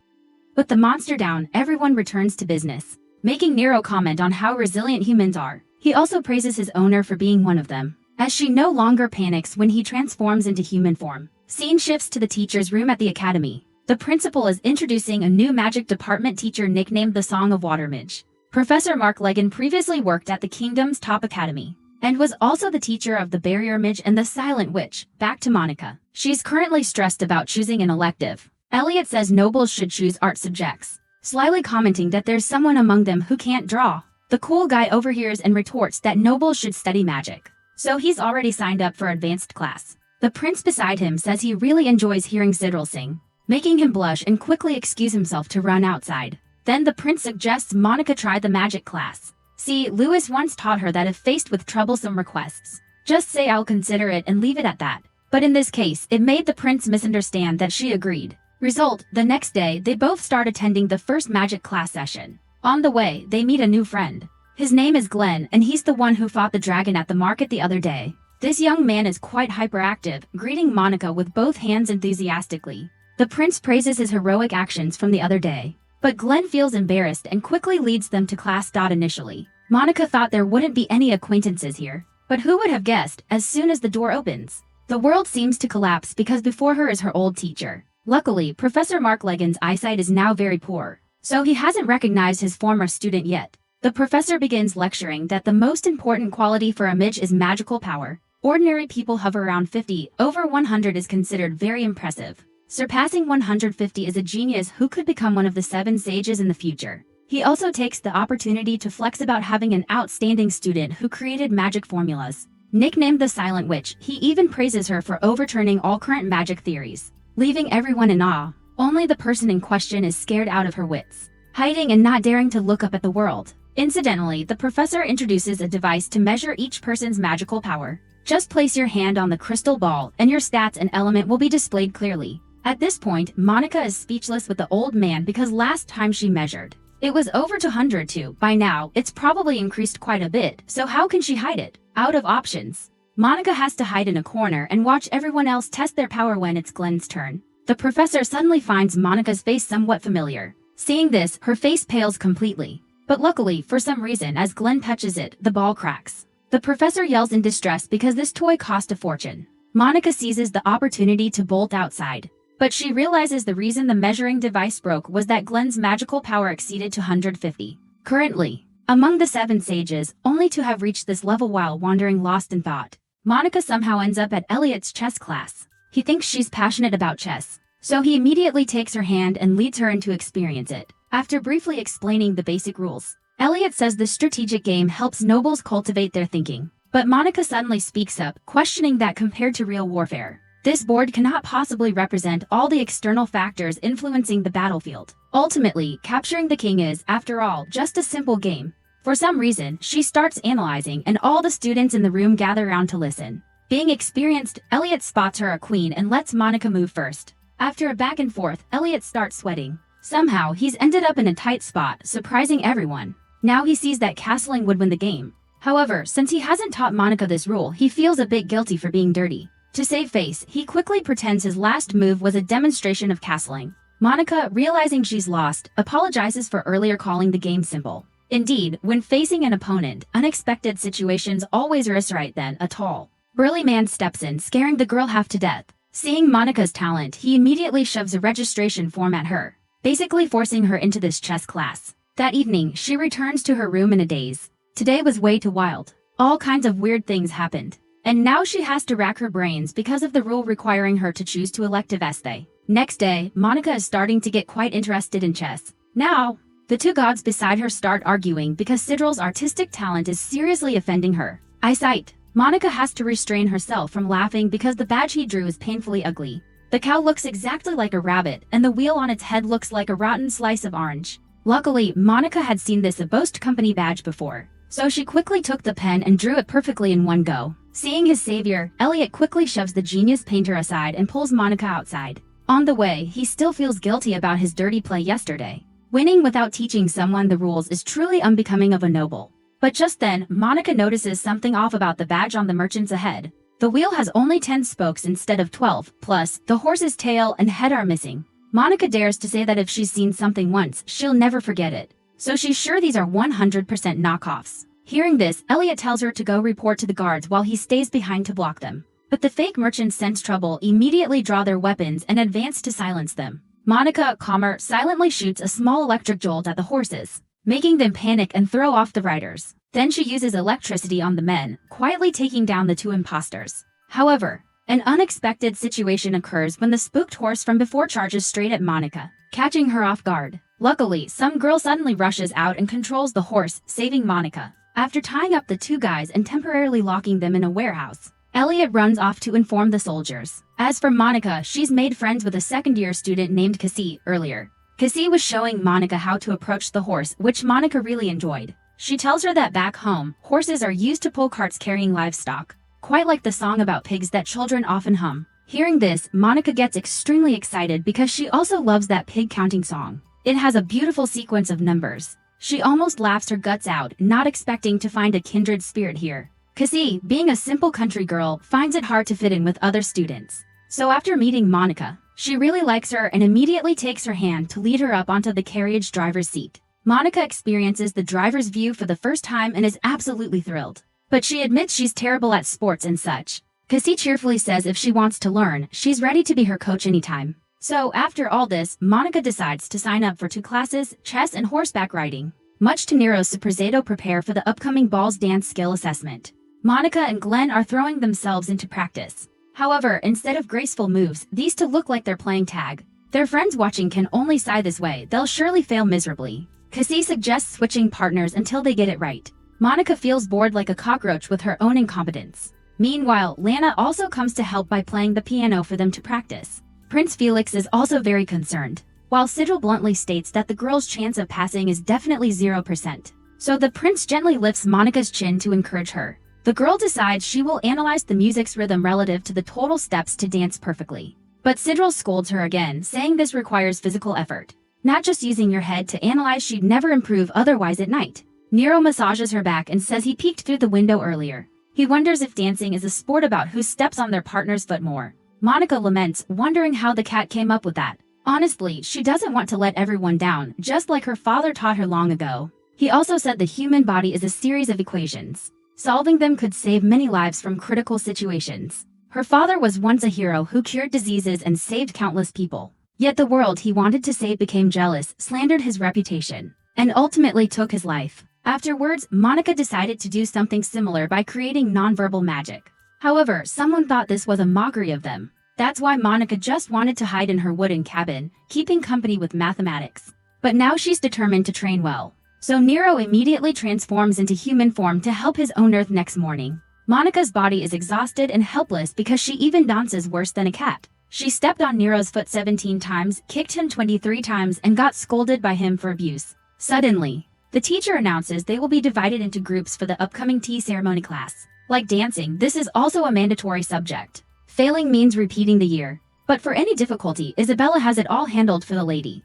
Speaker 1: With the monster down, everyone returns to business, making Nero comment on how resilient humans are. He also praises his owner for being one of them, as she no longer panics when he transforms into human form. Scene shifts to the teacher's room at the academy. The principal is introducing a new magic department teacher nicknamed the Song of Water Mage. Professor Mark Legan previously worked at the kingdom's top academy, and was also the teacher of the Barrier Mage and the Silent Witch. Back to Monica. She's currently stressed about choosing an elective. Elliot says nobles should choose art subjects, slyly commenting that there's someone among them who can't draw. The cool guy overhears and retorts that nobles should study magic, so he's already signed up for advanced class. The prince beside him says he really enjoys hearing Sidril sing, making him blush and quickly excuse himself to run outside. Then the prince suggests Monica try the magic class. See, Lewis once taught her that if faced with troublesome requests, just say I'll consider it and leave it at that. But in this case, it made the prince misunderstand that she agreed. Result, the next day, they both start attending the first magic class session. On the way, they meet a new friend. His name is Glenn, and he's the one who fought the dragon at the market the other day. This young man is quite hyperactive, greeting Monica with both hands enthusiastically. The prince praises his heroic actions from the other day, but Glenn feels embarrassed and quickly leads them to class. Initially, Monica thought there wouldn't be any acquaintances here, but who would have guessed? As soon as the door opens, the world seems to collapse because before her is her old teacher. Luckily, Professor Mark Legan's eyesight is now very poor, so he hasn't recognized his former student yet. The professor begins lecturing that the most important quality for a mage is magical power. Ordinary people hover around 50, over 100 is considered very impressive. Surpassing 150 is a genius who could become one of the 7 sages in the future. He also takes the opportunity to flex about having an outstanding student who created magic formulas. Nicknamed the Silent Witch, he even praises her for overturning all current magic theories, leaving everyone in awe. Only the person in question is scared out of her wits, hiding and not daring to look up at the world. Incidentally, the professor introduces a device to measure each person's magical power. Just place your hand on the crystal ball, and your stats and element will be displayed clearly. At this point, Monica is speechless with the old man because last time she measured, it was over 202. By now, it's probably increased quite a bit, so how can she hide it? Out of options, Monica has to hide in a corner and watch everyone else test their power. When it's Glenn's turn, the professor suddenly finds Monica's face somewhat familiar. Seeing this, her face pales completely. But luckily, for some reason, as Glenn touches it, the ball cracks. The professor yells in distress because this toy cost a fortune. Monica seizes the opportunity to bolt outside, but she realizes the reason the measuring device broke was that Glenn's magical power exceeded 250. Currently, among the 7 sages, only to have reached this level while wandering lost in thought, Monica somehow ends up at Elliot's chess class. He thinks she's passionate about chess, so he immediately takes her hand and leads her in to experience it. After briefly explaining the basic rules, Elliot says the strategic game helps nobles cultivate their thinking. But Monica suddenly speaks up, questioning that compared to real warfare, this board cannot possibly represent all the external factors influencing the battlefield. Ultimately, capturing the king is, after all, just a simple game. For some reason, she starts analyzing, and all the students in the room gather around to listen. Being experienced, Elliot spots her a queen and lets Monica move first. After a back and forth, Elliot starts sweating. Somehow, he's ended up in a tight spot, surprising everyone. Now he sees that castling would win the game. However, since he hasn't taught Monica this rule, he feels a bit guilty for being dirty. To save face, he quickly pretends his last move was a demonstration of castling. Monica, realizing she's lost, apologizes for earlier calling the game simple. Indeed, when facing an opponent, unexpected situations always risk right then. A tall, burly man steps in, scaring the girl half to death. Seeing Monica's talent, he immediately shoves a registration form at her, basically forcing her into this chess class. That evening, she returns to her room in a daze. Today was way too wild. All kinds of weird things happened. And now she has to rack her brains because of the rule requiring her to choose two elective essay. Next day, Monica is starting to get quite interested in chess. Now, the two gods beside her start arguing because Sidrel's artistic talent is seriously offending her eyesight. Monica has to restrain herself from laughing because the badge he drew is painfully ugly. The cow looks exactly like a rabbit, and the wheel on its head looks like a rotten slice of orange. Luckily, Monica had seen this Boast Company badge before, so she quickly took the pen and drew it perfectly in one go. Seeing his savior, Elliot quickly shoves the genius painter aside and pulls Monica outside. On the way, he still feels guilty about his dirty play yesterday. Winning without teaching someone the rules is truly unbecoming of a noble. But just then, Monica notices something off about the badge on the merchants ahead. The wheel has only 10 spokes instead of 12, plus, the horse's tail and head are missing. Monica dares to say that if she's seen something once, she'll never forget it. So she's sure these are 100% knockoffs. Hearing this, Elliot tells her to go report to the guards while he stays behind to block them. But the fake merchants sense trouble, immediately draw their weapons and advance to silence them. Monica, calmer, silently shoots a small electric jolt at the horses, making them panic and throw off the riders. Then she uses electricity on the men, quietly taking down the two imposters. However, an unexpected situation occurs when the spooked horse from before charges straight at Monica, catching her off guard. Luckily, some girl suddenly rushes out and controls the horse, saving Monica. After tying up the two guys and temporarily locking them in a warehouse, Elliot runs off to inform the soldiers. As for Monica, she's made friends with a second-year student named Cassie earlier. Cassie was showing Monica how to approach the horse, which Monica really enjoyed. She tells her that back home, horses are used to pull carts carrying livestock, quite like the song about pigs that children often hum. Hearing this, Monica gets extremely excited because she also loves that pig counting song. It has a beautiful sequence of numbers. She almost laughs her guts out, not expecting to find a kindred spirit here. Cassie, being a simple country girl, finds it hard to fit in with other students. So after meeting Monica, she really likes her and immediately takes her hand to lead her up onto the carriage driver's seat. Monica experiences the driver's view for the first time and is absolutely thrilled. But she admits she's terrible at sports and such. Cassie cheerfully says if she wants to learn, she's ready to be her coach anytime. So after all this, Monica decides to sign up for 2 classes, chess and horseback riding. Much to Nero's surprise, they prepare for the upcoming ball's dance skill assessment. Monica and Glenn are throwing themselves into practice. However, instead of graceful moves, these two look like they're playing tag. Their friends watching can only sigh this way, they'll surely fail miserably. Cassie suggests switching partners until they get it right. Monica feels bored like a cockroach with her own incompetence. Meanwhile, Lana also comes to help by playing the piano for them to practice. Prince Felix is also very concerned, while Sidrel bluntly states that the girl's chance of passing is definitely 0%. So the prince gently lifts Monica's chin to encourage her. The girl decides she will analyze the music's rhythm relative to the total steps to dance perfectly. But Sidrel scolds her again, saying this requires physical effort. Not just using your head to analyze, she'd never improve otherwise at night. Nero massages her back and says he peeked through the window earlier. He wonders if dancing is a sport about who steps on their partner's foot more. Monica laments, wondering how the cat came up with that. Honestly, she doesn't want to let everyone down, just like her father taught her long ago. He also said the human body is a series of equations. Solving them could save many lives from critical situations. Her father was once a hero who cured diseases and saved countless people. Yet the world he wanted to save became jealous, slandered his reputation, and ultimately took his life. Afterwards, Monica decided to do something similar by creating nonverbal magic. However, someone thought this was a mockery of them. That's why Monica just wanted to hide in her wooden cabin, keeping company with mathematics. But now she's determined to train well. So Nero immediately transforms into human form to help his own Earth next morning. Monica's body is exhausted and helpless because she even dances worse than a cat. She stepped on Nero's foot 17 times, kicked him 23 times, and got scolded by him for abuse. Suddenly, the teacher announces they will be divided into groups for the upcoming tea ceremony class. Like dancing, this is also a mandatory subject. Failing means repeating the year. But for any difficulty, Isabella has it all handled for the lady.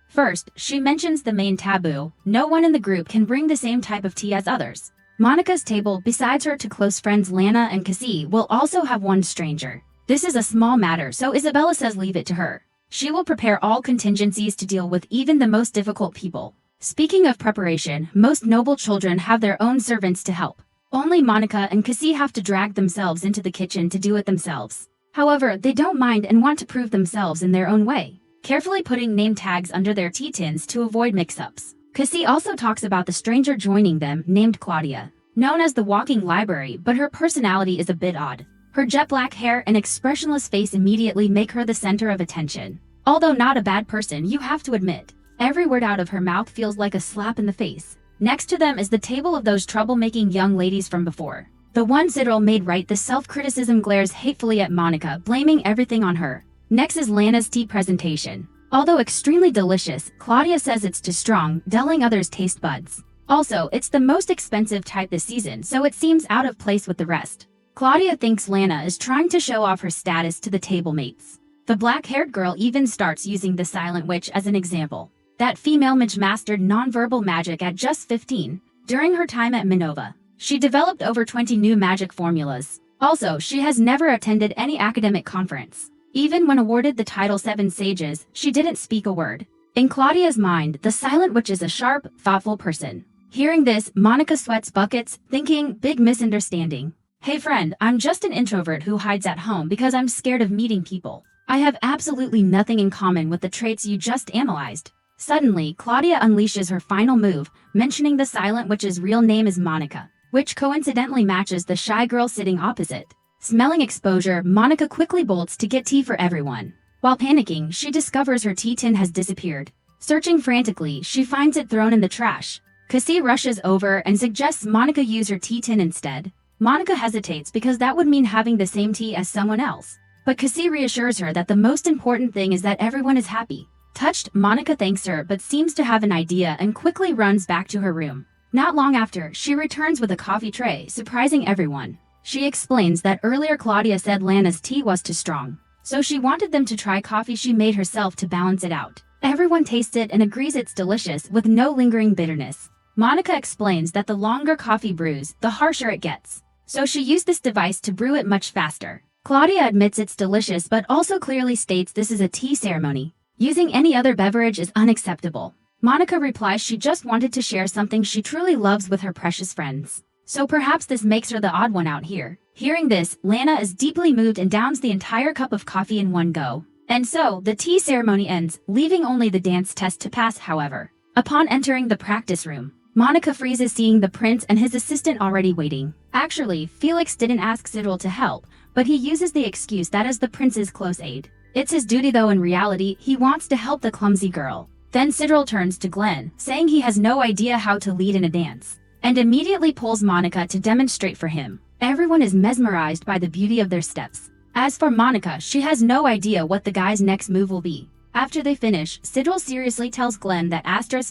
Speaker 1: First, she mentions the main taboo: no one in the group can bring the same type of tea as others. Monica's table, besides her two close friends Lana and Cassie, will also have one stranger. This is a small matter, so Isabella says leave it to her. She will prepare all contingencies to deal with even the most difficult people. Speaking of preparation, most noble children have their own servants to help. Only Monica and Cassie have to drag themselves into the kitchen to do it themselves. However, they don't mind and want to prove themselves in their own way, carefully putting name tags under their tea tins to avoid mix-ups. Cassie also talks about the stranger joining them named Claudia, known as the walking library, but her personality is a bit odd. Her jet black hair and expressionless face immediately make her the center of attention. Although not a bad person, you have to admit, every word out of her mouth feels like a slap in the face. Next to them is the table of those troublemaking young ladies from before. The one Cyril made right, the self-criticism glares hatefully at Monica, blaming everything on her. Next is Lana's tea presentation. Although extremely delicious, Claudia says it's too strong, dulling others' taste buds. Also, it's the most expensive type this season, so it seems out of place with the rest. Claudia thinks Lana is trying to show off her status to the table mates. The black-haired girl even starts using the Silent Witch as an example. That female mage mastered nonverbal magic at just 15. During her time at Minova, she developed over 20 new magic formulas. Also, she has never attended any academic conference. Even when awarded the title 7 Sages, she didn't speak a word. In Claudia's mind, the Silent Witch is a sharp, thoughtful person. Hearing this, Monica sweats buckets, thinking, big misunderstanding. Hey friend, I'm just an introvert who hides at home because I'm scared of meeting people. I have absolutely nothing in common with the traits you just analyzed. Suddenly, Claudia unleashes her final move, mentioning the Silent Witch's real name is Monica, which coincidentally matches the shy girl sitting opposite. Smelling exposure, Monica quickly bolts to get tea for everyone. While panicking, she discovers her tea tin has disappeared. Searching frantically, she finds it thrown in the trash. Cassie rushes over and suggests Monica use her tea tin instead. Monica hesitates because that would mean having the same tea as someone else. But Cassie reassures her that the most important thing is that everyone is happy. Touched, Monica thanks her but seems to have an idea and quickly runs back to her room. Not long after, she returns with a coffee tray, surprising everyone. She explains that earlier Claudia said Lana's tea was too strong, so she wanted them to try coffee she made herself to balance it out. Everyone tastes it and agrees it's delicious with no lingering bitterness. Monica explains that the longer coffee brews, the harsher it gets, so she used this device to brew it much faster. Claudia admits it's delicious but also clearly states this is a tea ceremony. Using any other beverage is unacceptable. Monica replies she just wanted to share something she truly loves with her precious friends. So perhaps this makes her the odd one out here. Hearing this, Lana is deeply moved and downs the entire cup of coffee in one go. And so, the tea ceremony ends, leaving only the dance test to pass, however. Upon entering the practice room, Monica freezes seeing the prince and his assistant already waiting. Actually, Felix didn't ask Cyril to help, but he uses the excuse that is the prince's close aide. It's his duty though in reality, he wants to help the clumsy girl. Then Cyril turns to Glenn, saying he has no idea how to lead in a dance, and immediately pulls Monica to demonstrate for him. Everyone is mesmerized by the beauty of their steps. As for Monica, she has no idea what the guy's next move will be. After they finish, Cyril seriously tells Glenn that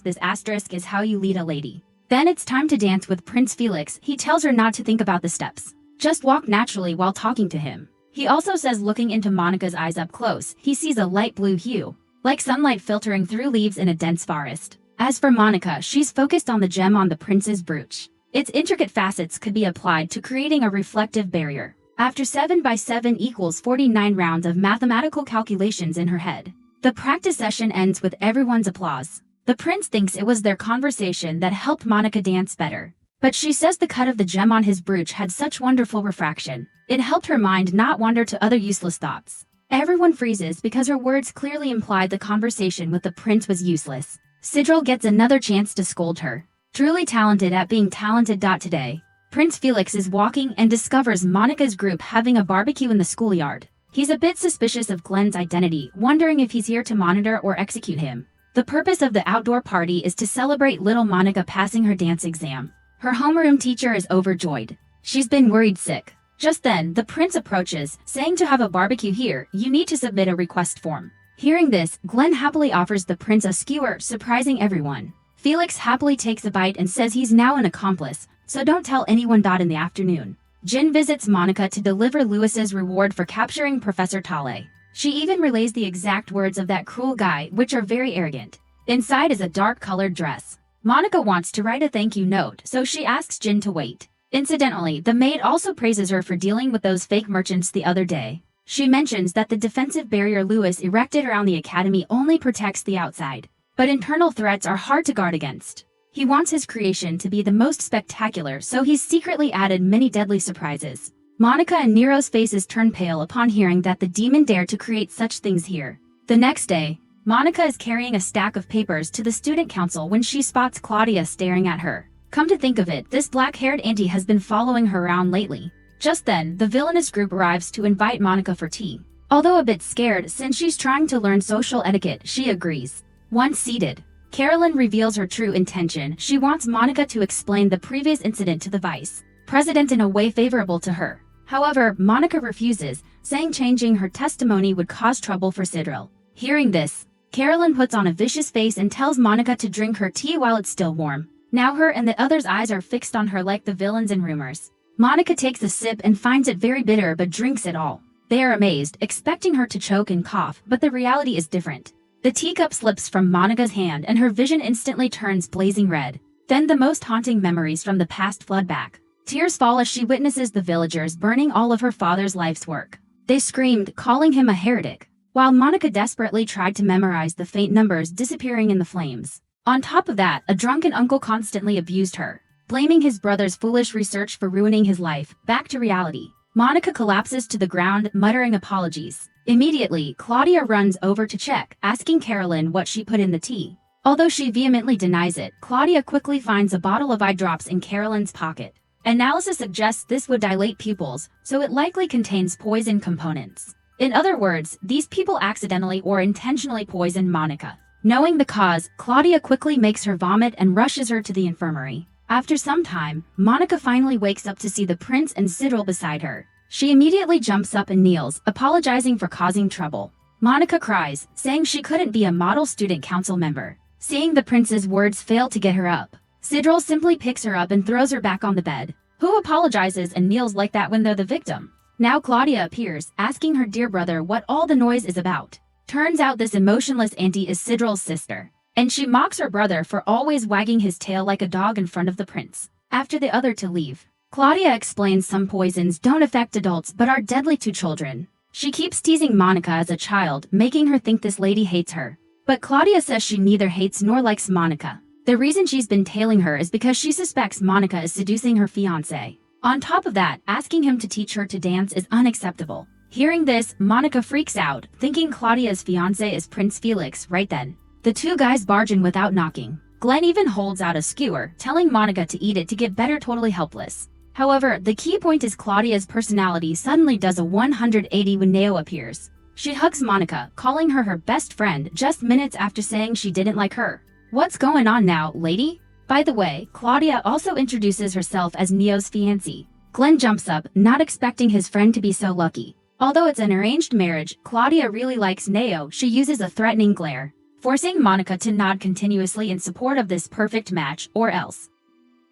Speaker 1: this asterisk is how you lead a lady. Then it's time to dance with Prince Felix. He tells her not to think about the steps. Just walk naturally while talking to him. He also says looking into Monica's eyes up close, he sees a light blue hue, like sunlight filtering through leaves in a dense forest. As for Monica, she's focused on the gem on the prince's brooch. Its intricate facets could be applied to creating a reflective barrier. After 7 by 7 equals 49 rounds of mathematical calculations in her head, the practice session ends with everyone's applause. The prince thinks it was their conversation that helped Monica dance better, but she says the cut of the gem on his brooch had such wonderful refraction. It helped her mind not wander to other useless thoughts. Everyone freezes because her words clearly implied the conversation with the prince was useless. Cyril gets another chance to scold her. Truly talented at being talented. Today, Prince Felix is walking and discovers Monica's group having a barbecue in the schoolyard. He's a bit suspicious of Glenn's identity, wondering if he's here to monitor or execute him. The purpose of the outdoor party is to celebrate little Monica passing her dance exam. Her homeroom teacher is overjoyed. She's been worried sick. Just then, the prince approaches, saying to have a barbecue here, you need to submit a request form. Hearing this, Glenn happily offers the prince a skewer, surprising everyone. Felix happily takes a bite and says he's now an accomplice, so don't tell anyone. In the afternoon, Jin visits Monica to deliver Lewis's reward for capturing Professor Tale. She even relays the exact words of that cruel guy, which are very arrogant. Inside is a dark-colored dress. Monica wants to write a thank you note, so she asks Jin to wait. Incidentally, the maid also praises her for dealing with those fake merchants the other day. She mentions that the defensive barrier Lewis erected around the academy only protects the outside. but internal threats are hard to guard against. He wants his creation to be the most spectacular, so he's secretly added many deadly surprises. Monica and Nero's faces turn pale upon hearing that the demon dared to create such things here. The next day, Monica is carrying a stack of papers to the student council when she spots Claudia staring at her. Come to think of it, this black-haired auntie has been following her around lately. Just then, the villainous group arrives to invite Monica for tea. Although a bit scared since she's trying to learn social etiquette, she agrees. Once seated, Carolyn reveals her true intention. She wants Monica to explain the previous incident to the vice president in a way favorable to her. However, Monica refuses, saying changing her testimony would cause trouble for Sidril. Hearing this, Carolyn puts on a vicious face and tells Monica to drink her tea while it's still warm. Now her and the others' eyes are fixed on her like the villains in rumors. Monica takes a sip and finds it very bitter but drinks it all. They are amazed, expecting her to choke and cough, but the reality is different. The teacup slips from Monica's hand and her vision instantly turns blazing red. Then the most haunting memories from the past flood back. Tears fall as she witnesses the villagers burning all of her father's life's work. They screamed, calling him a heretic, while Monica desperately tried to memorize the faint numbers disappearing in the flames. On top of that, a drunken uncle constantly abused her, blaming his brother's foolish research for ruining his life. Back to reality. Monica collapses to the ground, muttering apologies. Immediately, Claudia runs over to check, asking Carolyn what she put in the tea. Although she vehemently denies it, Claudia quickly finds a bottle of eye drops in Carolyn's pocket. Analysis suggests this would dilate pupils, so it likely contains poison components. In other words, these people accidentally or intentionally poisoned Monica. Knowing the cause, Claudia quickly makes her vomit and rushes her to the infirmary. After some time, Monica finally wakes up to see the prince and Sidril beside her. She immediately jumps up and kneels, apologizing for causing trouble. Monica cries, saying she couldn't be a model student council member. Seeing the prince's words fail to get her up, Sidril simply picks her up and throws her back on the bed. Who apologizes and kneels like that when they're the victim? Now Claudia appears, asking her dear brother what all the noise is about. Turns out this emotionless auntie is Sidril's sister, and she mocks her brother for always wagging his tail like a dog in front of the prince. After the other to leave, Claudia explains some poisons don't affect adults but are deadly to children. She keeps teasing Monica as a child, making her think this lady hates her. But Claudia says she neither hates nor likes Monica. The reason she's been tailing her is because she suspects Monica is seducing her fiancé. On top of that, asking him to teach her to dance is unacceptable. Hearing this, Monica freaks out, thinking Claudia's fiancé is Prince Felix. Right then, the two guys barge in without knocking. Glenn even holds out a skewer, telling Monica to eat it to get better. Totally helpless. However, the key point is Claudia's personality suddenly does a 180 when Neo appears. She hugs Monica, calling her her best friend just minutes after saying she didn't like her. What's going on now, lady? By the way, Claudia also introduces herself as Neo's fiancée. Glenn jumps up, not expecting his friend to be so lucky. Although it's an arranged marriage, Claudia really likes Neo. She uses a threatening glare, forcing Monica to nod continuously in support of this perfect match, or else.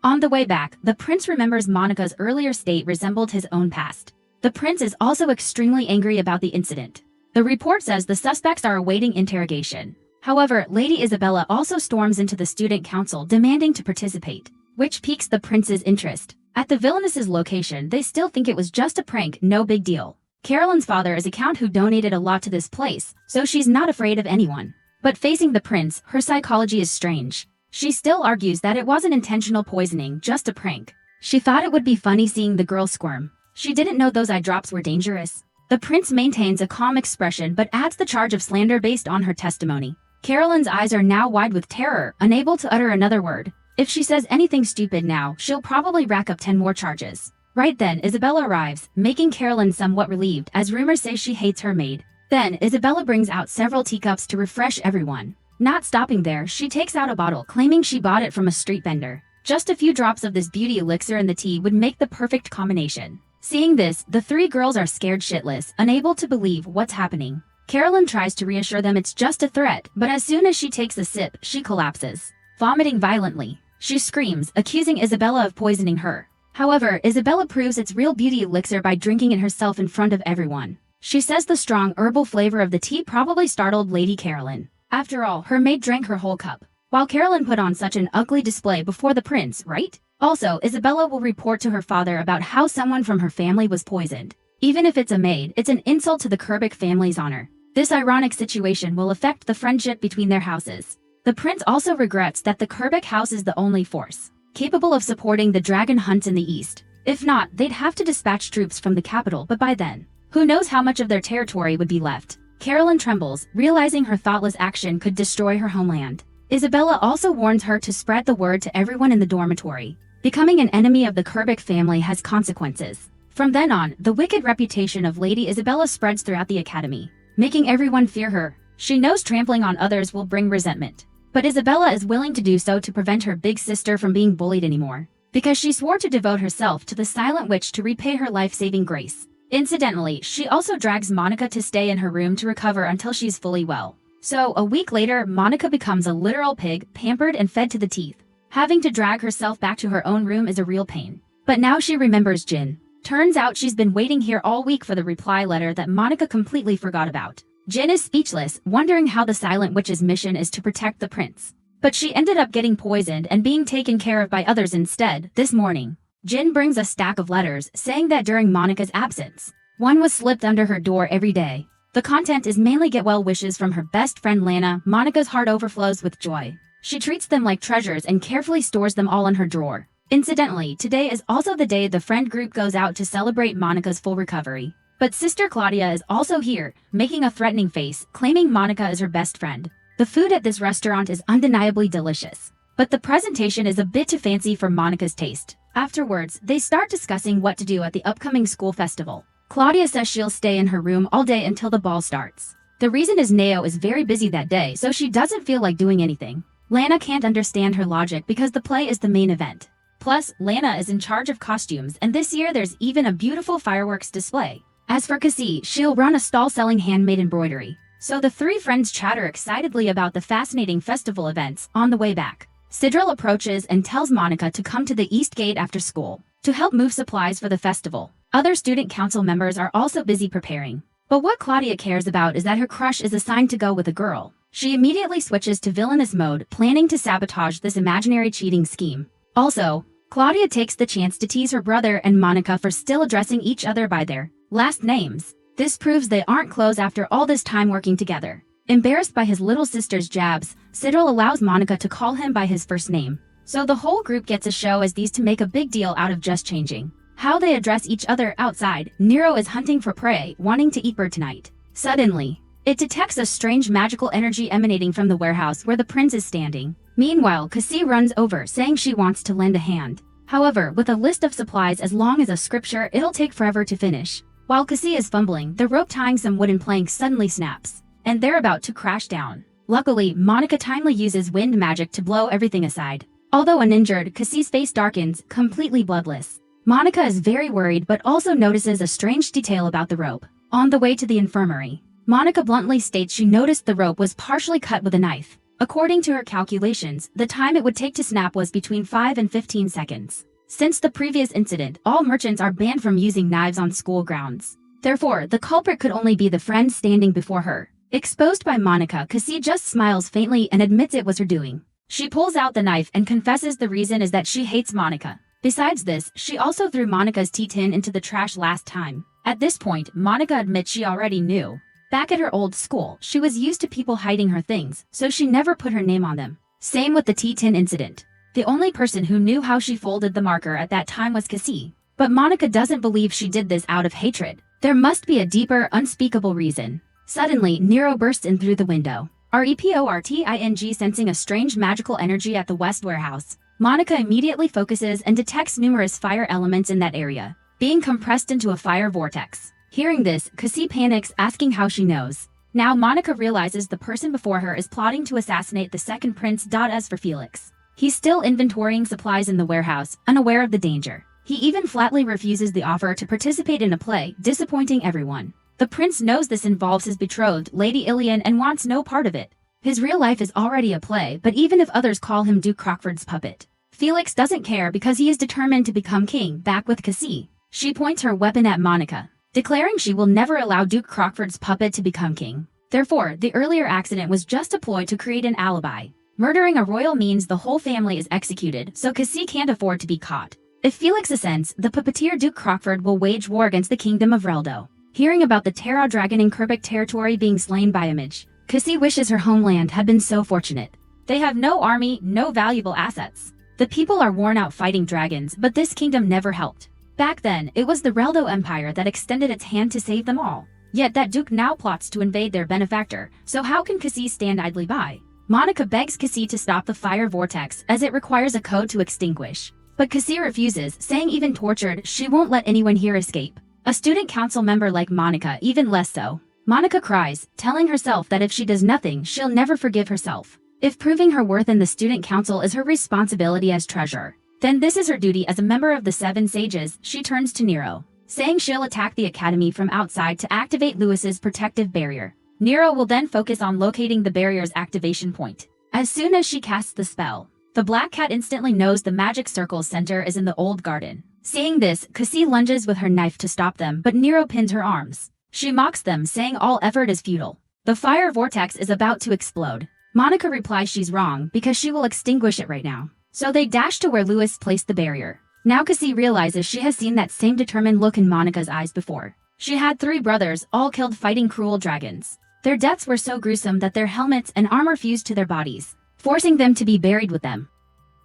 Speaker 1: On the way back, the prince remembers Monica's earlier state resembled his own past. The prince is also extremely angry about the incident. The report says the suspects are awaiting interrogation. However, Lady Isabella also storms into the student council demanding to participate, which piques the prince's interest. At the villainous' location, they still think it was just a prank, no big deal. Carolyn's father is a count who donated a lot to this place, so she's not afraid of anyone. But facing the prince, her psychology is strange. She still argues that it wasn't intentional poisoning, just a prank. She thought it would be funny seeing the girl squirm. She didn't know those eye drops were dangerous. The prince maintains a calm expression but adds the charge of slander based on her testimony. Carolyn's eyes are now wide with terror, unable to utter another word. If she says anything stupid now, she'll probably rack up 10 more charges. Right then, Isabella arrives, making Carolyn somewhat relieved as rumors say she hates her maid. Then, Isabella brings out several teacups to refresh everyone. Not stopping there, she takes out a bottle, claiming she bought it from a street vendor. Just a few drops of this beauty elixir in the tea would make the perfect combination. Seeing this, the three girls are scared shitless, unable to believe what's happening. Carolyn tries to reassure them it's just a threat, but as soon as she takes a sip, she collapses, vomiting violently. She screams, accusing Isabella of poisoning her. However, Isabella proves it's real beauty elixir by drinking it herself in front of everyone. She says the strong herbal flavor of the tea probably startled Lady Carolyn. After all, her maid drank her whole cup, while Carolyn put on such an ugly display before the prince, right? Also, Isabella will report to her father about how someone from her family was poisoned. Even if it's a maid, it's an insult to the Kerbick family's honor. This ironic situation will affect the friendship between their houses. The prince also regrets that the Kerbeck house is the only force capable of supporting the dragon hunts in the east. If not, they'd have to dispatch troops from the capital, but by then, who knows how much of their territory would be left. Carolyn trembles, realizing her thoughtless action could destroy her homeland. Isabella also warns her to spread the word to everyone in the dormitory. Becoming an enemy of the Kerbeck family has consequences. From then on, the wicked reputation of Lady Isabella spreads throughout the academy, making everyone fear her. She knows trampling on others will bring resentment, but Isabella is willing to do so to prevent her big sister from being bullied anymore, because she swore to devote herself to the Silent Witch to repay her life-saving grace. Incidentally, she also drags Monica to stay in her room to recover until she's fully well. So, a week later, Monica becomes a literal pig, pampered and fed to the teeth. Having to drag herself back to her own room is a real pain. But now she remembers Jin. Turns out she's been waiting here all week for the reply letter that Monica completely forgot about. Jin is speechless, wondering how the Silent Witch's mission is to protect the prince. But she ended up getting poisoned and being taken care of by others instead. This morning, Jin brings a stack of letters saying that during Monica's absence, one was slipped under her door every day. The content is mainly get well wishes from her best friend Lana. Monica's heart overflows with joy. She treats them like treasures and carefully stores them all in her drawer. Incidentally, today is also the day the friend group goes out to celebrate Monica's full recovery. But Sister Claudia is also here, making a threatening face, claiming Monica is her best friend. The food at this restaurant is undeniably delicious, but the presentation is a bit too fancy for Monica's taste. Afterwards, they start discussing what to do at the upcoming school festival. Claudia says she'll stay in her room all day until the ball starts. The reason is Neo is very busy that day, so she doesn't feel like doing anything. Lana can't understand her logic because the play is the main event. Plus, Lana is in charge of costumes, and this year there's even a beautiful fireworks display. As for Cassie, she'll run a stall selling handmade embroidery. So the three friends chatter excitedly about the fascinating festival events. On the way back, Sidril approaches and tells Monica to come to the East Gate after school to help move supplies for the festival. Other student council members are also busy preparing. But what Claudia cares about is that her crush is assigned to go with a girl. She immediately switches to villainous mode, planning to sabotage this imaginary cheating scheme. Also, Claudia takes the chance to tease her brother and Monica for still addressing each other by their last names. This proves they aren't close after all this time working together. Embarrassed by his little sister's jabs, Sidril allows Monica to call him by his first name. So the whole group gets a show as these to make a big deal out of just changing how they address each other outside. Nero is hunting for prey, wanting to eat Bird tonight. Suddenly, it detects a strange magical energy emanating from the warehouse where the prince is standing. Meanwhile, Cassie runs over, saying she wants to lend a hand. However, with a list of supplies as long as a scripture, it'll take forever to finish. While Cassie is fumbling, the rope tying some wooden planks suddenly snaps, and they're about to crash down. Luckily, Monica timely uses wind magic to blow everything aside. Although uninjured, Cassie's face darkens, completely bloodless. Monica is very worried but also notices a strange detail about the rope. On the way to the infirmary, Monica bluntly states she noticed the rope was partially cut with a knife. According to her calculations, the time it would take to snap was between 5 and 15 seconds. Since the previous incident, all merchants are banned from using knives on school grounds. Therefore, the culprit could only be the friend standing before her. Exposed by Monica, Cassie just smiles faintly and admits it was her doing. She pulls out the knife and confesses the reason is that she hates Monica. Besides this, she also threw Monica's tea tin into the trash last time. At this point, Monica admits she already knew. Back at her old school, she was used to people hiding her things, so she never put her name on them. Same with the tea tin incident. The only person who knew how she folded the marker at that time was Cassie. But Monica doesn't believe she did this out of hatred. There must be a deeper, unspeakable reason. Suddenly, Nero bursts in through the window. Reporting, sensing a strange magical energy at the West Warehouse. Monica immediately focuses and detects numerous fire elements in that area, being compressed into a fire vortex. Hearing this, Cassie panics, asking how she knows. Now Monica realizes the person before her is plotting to assassinate the second prince. As for Felix, he's still inventorying supplies in the warehouse, unaware of the danger. He even flatly refuses the offer to participate in a play, disappointing everyone. The prince knows this involves his betrothed, Lady Ilian, and wants no part of it. His real life is already a play, but even if others call him Duke Crockford's puppet, Felix doesn't care because he is determined to become king. Back with Cassie, she points her weapon at Monica, declaring she will never allow Duke Crockford's puppet to become king. Therefore, the earlier accident was just a ploy to create an alibi. Murdering a royal means the whole family is executed, so Cassie can't afford to be caught. If Felix ascends, the puppeteer Duke Crockford will wage war against the kingdom of Reldo. Hearing about the Terra dragon in Kerbeck territory being slain by a MAGE, Cassie wishes her homeland had been so fortunate. They have no army, no valuable assets. The people are worn out fighting dragons, but this kingdom never helped. Back then, it was the Reldo Empire that extended its hand to save them all. Yet that duke now plots to invade their benefactor, so how can Cassie stand idly by? Monica begs Cassie to stop the fire vortex as it requires a code to extinguish. But Cassie refuses, saying even tortured, she won't let anyone here escape. A student council member like Monica even less so. Monica cries, telling herself that if she does nothing, she'll never forgive herself. If proving her worth in the student council is her responsibility as treasurer, then this is her duty as a member of the Seven Sages. She turns to Nero, saying she'll attack the academy from outside to activate Lewis's protective barrier. Nero will then focus on locating the barrier's activation point. As soon as she casts the spell, the Black Cat instantly knows the magic circle's center is in the old garden. Seeing this, Cassie lunges with her knife to stop them, but Nero pins her arms. She mocks them, saying all effort is futile. The fire vortex is about to explode. Monica replies she's wrong because she will extinguish it right now. So they dash to where Lewis placed the barrier. Now Cassie realizes she has seen that same determined look in Monica's eyes before. She had 3 brothers, all killed fighting cruel dragons. Their deaths were so gruesome that their helmets and armor fused to their bodies, forcing them to be buried with them.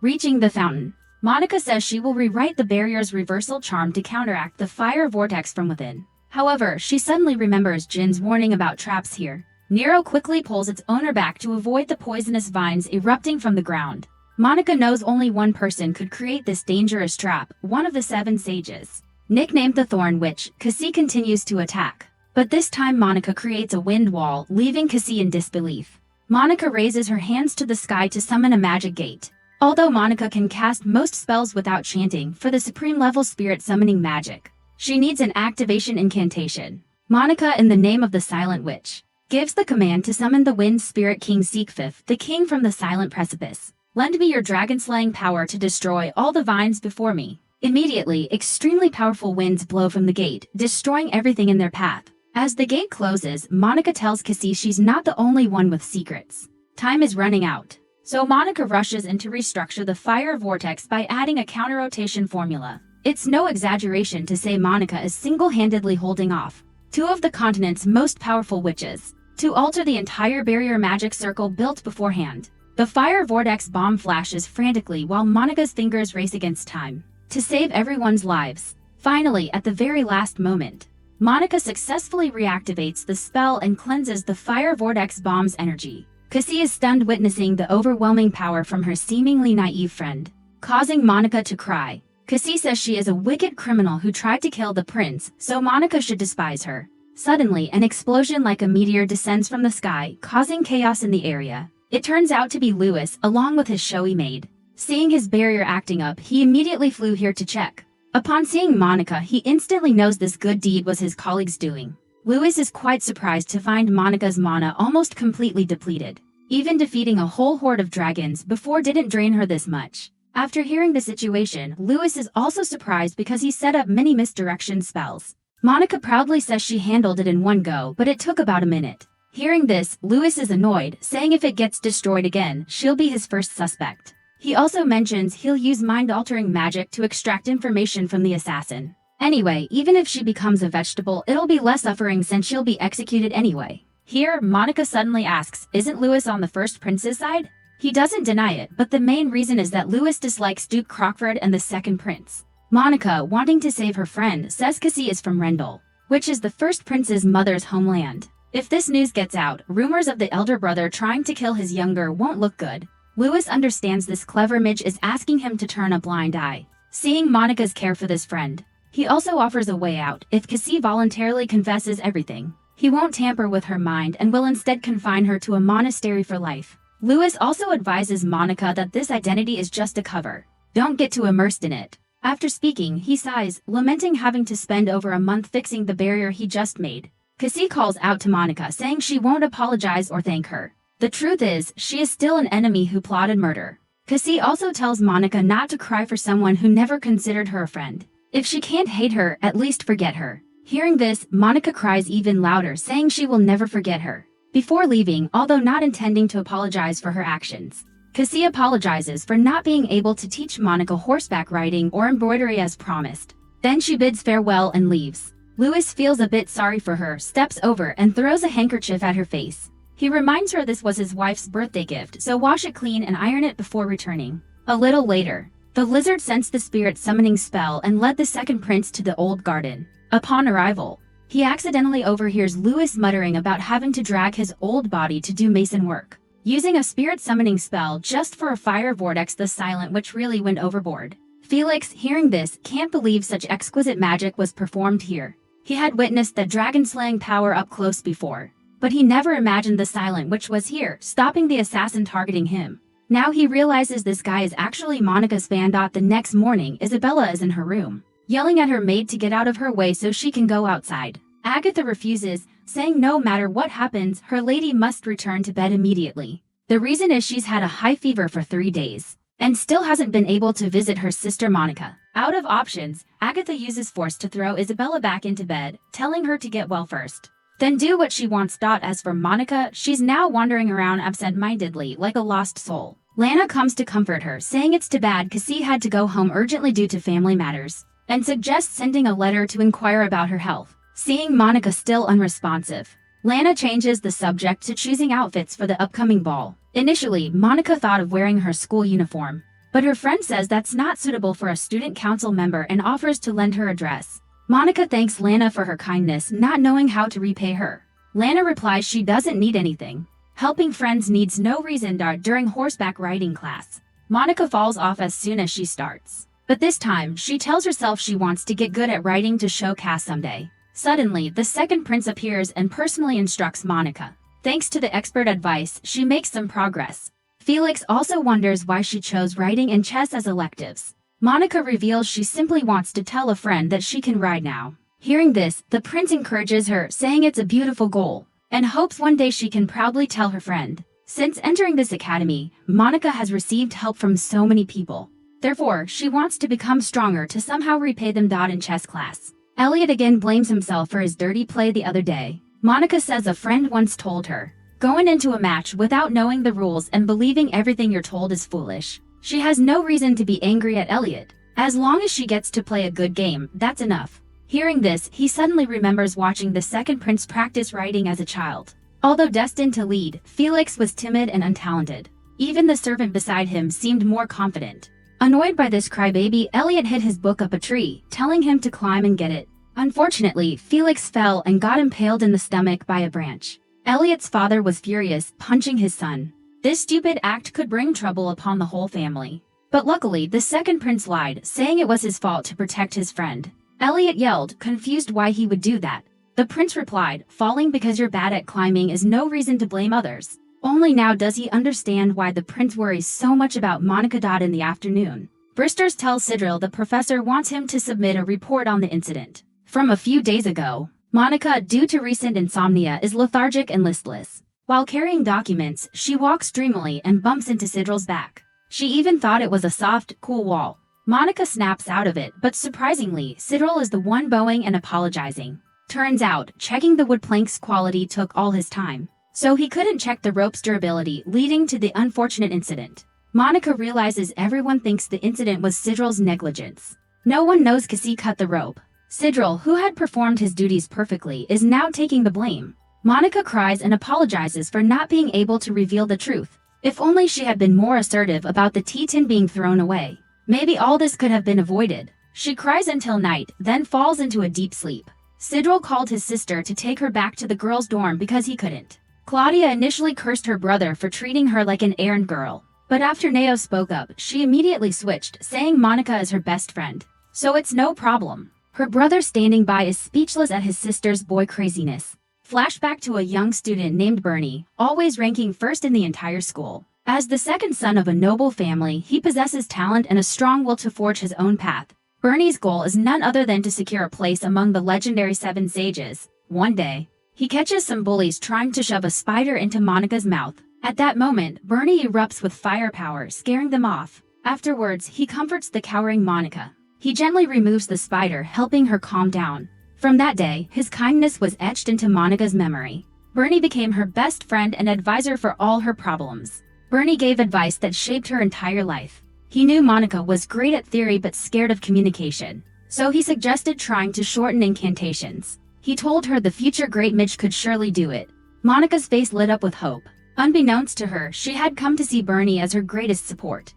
Speaker 1: Reaching the fountain, Monica says she will rewrite the barrier's reversal charm to counteract the fire vortex from within. However, she suddenly remembers Jin's warning about traps here. Nero quickly pulls its owner back to avoid the poisonous vines erupting from the ground. Monica knows only one person could create this dangerous trap, one of the 7 sages. Nicknamed the Thorn Witch, Cassie continues to attack. But this time Monica creates a wind wall, leaving Cassie in disbelief. Monica raises her hands to the sky to summon a magic gate. Although Monica can cast most spells without chanting for the supreme level spirit summoning magic, she needs an activation incantation. Monica, in the name of the Silent Witch, gives the command to summon the Wind Spirit King Seekfifth, the king from the Silent Precipice. Lend me your dragon-slaying power to destroy all the vines before me. Immediately, extremely powerful winds blow from the gate, destroying everything in their path. As the gate closes, Monica tells Cassie she's not the only one with secrets. Time is running out. So Monica rushes in to restructure the fire vortex by adding a counter-rotation formula. It's no exaggeration to say Monica is single-handedly holding off 2 of the continent's most powerful witches to alter the entire barrier magic circle built beforehand. The fire vortex bomb flashes frantically while Monica's fingers race against time to save everyone's lives. Finally, at the very last moment, Monica successfully reactivates the spell and cleanses the fire vortex bomb's energy. Cassie is stunned witnessing the overwhelming power from her seemingly naive friend, causing Monica to cry. Cassie says she is a wicked criminal who tried to kill the prince, so Monica should despise her. Suddenly, an explosion like a meteor descends from the sky, causing chaos in the area. It turns out to be Lewis, along with his showy maid. Seeing his barrier acting up, he immediately flew here to check. Upon seeing Monica, he instantly knows this good deed was his colleague's doing. Lewis is quite surprised to find Monica's mana almost completely depleted. Even defeating a whole horde of dragons before didn't drain her this much. After hearing the situation, Lewis is also surprised because he set up many misdirection spells. Monica proudly says she handled it in one go, but it took about a minute. Hearing this, Lewis is annoyed, saying if it gets destroyed again, she'll be his first suspect. He also mentions he'll use mind-altering magic to extract information from the assassin. Anyway, even if she becomes a vegetable, it'll be less suffering since she'll be executed anyway. Here, Monica suddenly asks, isn't Lewis on the first prince's side? He doesn't deny it, but the main reason is that Lewis dislikes Duke Crockford and the second prince. Monica, wanting to save her friend, says Cassie is from Rendell, which is the first prince's mother's homeland. If this news gets out, rumors of the elder brother trying to kill his younger won't look good. Lewis understands this clever midge is asking him to turn a blind eye. Seeing Monica's care for this friend, he also offers a way out if Cassie voluntarily confesses everything. He won't tamper with her mind and will instead confine her to a monastery for life. Lewis also advises Monica that this identity is just a cover. Don't get too immersed in it. After speaking, he sighs, lamenting having to spend over a month fixing the barrier he just made. Cassie calls out to Monica, saying she won't apologize or thank her. The truth is, she is still an enemy who plotted murder. Cassie also tells Monica not to cry for someone who never considered her a friend. If she can't hate her, at least forget her. Hearing this, Monica cries even louder, saying she will never forget her. Before leaving, although not intending to apologize for her actions, Cassie apologizes for not being able to teach Monica horseback riding or embroidery as promised. Then she bids farewell and leaves. Lewis feels a bit sorry for her, steps over and throws a handkerchief at her face. He reminds her this was his wife's birthday gift, so wash it clean and iron it before returning. A little later, the lizard sensed the spirit summoning spell and led the second prince to the old garden. Upon arrival, he accidentally overhears Louis muttering about having to drag his old body to do mason work, using a spirit summoning spell just for a fire vortex the silent which really went overboard. Felix, hearing this, can't believe such exquisite magic was performed here. He had witnessed the dragon-slaying power up close before, but he never imagined the silent witch was here, stopping the assassin targeting him. Now he realizes this guy is actually Monica's fan. The next morning, Isabella is in her room, yelling at her maid to get out of her way so she can go outside. Agatha refuses, saying no matter what happens, her lady must return to bed immediately. The reason is she's had a high fever for 3 days, and still hasn't been able to visit her sister Monica. Out of options, Agatha uses force to throw Isabella back into bed, telling her to get well first, then do what she wants. As for Monica, she's now wandering around absent-mindedly like a lost soul. Lana comes to comfort her, saying it's too bad Cassie had to go home urgently due to family matters, and suggests sending a letter to inquire about her health. Seeing Monica still unresponsive, Lana changes the subject to choosing outfits for the upcoming ball. Initially, Monica thought of wearing her school uniform, but her friend says that's not suitable for a student council member and offers to lend her a dress. Monica thanks Lana for her kindness, not knowing how to repay her. Lana replies she doesn't need anything. Helping friends needs no reason. During horseback riding class, Monica falls off as soon as she starts. But this time, she tells herself she wants to get good at riding to show Cass someday. Suddenly, the second prince appears and personally instructs Monica. Thanks to the expert advice, she makes some progress. Felix also wonders why she chose riding and chess as electives. Monica reveals she simply wants to tell a friend that she can ride now. Hearing this, the prince encourages her, saying it's a beautiful goal, and hopes one day she can proudly tell her friend. Since entering this academy, Monica has received help from so many people. Therefore, she wants to become stronger to somehow repay them. In chess class, Elliot again blames himself for his dirty play the other day. Monica says a friend once told her, going into a match without knowing the rules and believing everything you're told is foolish. She has no reason to be angry at Elliot. As long as she gets to play a good game, that's enough. Hearing this, he suddenly remembers watching the second prince practice riding as a child. Although destined to lead, Felix was timid and untalented. Even the servant beside him seemed more confident. Annoyed by this crybaby, Elliot hid his book up a tree, telling him to climb and get it. Unfortunately, Felix fell and got impaled in the stomach by a branch. Elliot's father was furious, punching his son. This stupid act could bring trouble upon the whole family. But luckily, the second prince lied, saying it was his fault to protect his friend. Elliot yelled, confused why he would do that. The prince replied, falling because you're bad at climbing is no reason to blame others. Only now does he understand why the prince worries so much about Monica. In the afternoon, Bristers tells Sidril the professor wants him to submit a report on the incident from a few days ago. Monica, due to recent insomnia, is lethargic and listless. While carrying documents, she walks dreamily and bumps into Sidril's back. She even thought it was a soft, cool wall. Monica snaps out of it, but surprisingly, Sidril is the one bowing and apologizing. Turns out, checking the wood plank's quality took all his time, so he couldn't check the rope's durability, leading to the unfortunate incident. Monica realizes everyone thinks the incident was Sidril's negligence. No one knows Cassie cut the rope. Sidril, who had performed his duties perfectly, is now taking the blame. Monica cries and apologizes for not being able to reveal the truth. If only she had been more assertive about the tea tin being thrown away, maybe all this could have been avoided. She cries until night, then falls into a deep sleep. Sidril called his sister to take her back to the girls' dorm because he couldn't. Claudia initially cursed her brother for treating her like an errand girl, but after Neo spoke up, she immediately switched, saying Monica is her best friend, so it's no problem. Her brother standing by is speechless at his sister's boy craziness. Flashback to a young student named Bernie, always ranking first in the entire school. As the second son of a noble family, he possesses talent and a strong will to forge his own path. Bernie's goal is none other than to secure a place among the legendary 7 sages. One day, he catches some bullies trying to shove a spider into Monica's mouth. At that moment, Bernie erupts with firepower, scaring them off. Afterwards, he comforts the cowering Monica. He gently removes the spider, helping her calm down. From that day, his kindness was etched into Monica's memory. Bernie became her best friend and advisor for all her problems. Bernie gave advice that shaped her entire life. He knew Monica was great at theory but scared of communication, so he suggested trying to shorten incantations. He told her the future great Midge could surely do it. Monica's face lit up with hope. Unbeknownst to her, she had come to see Bernie as her greatest support.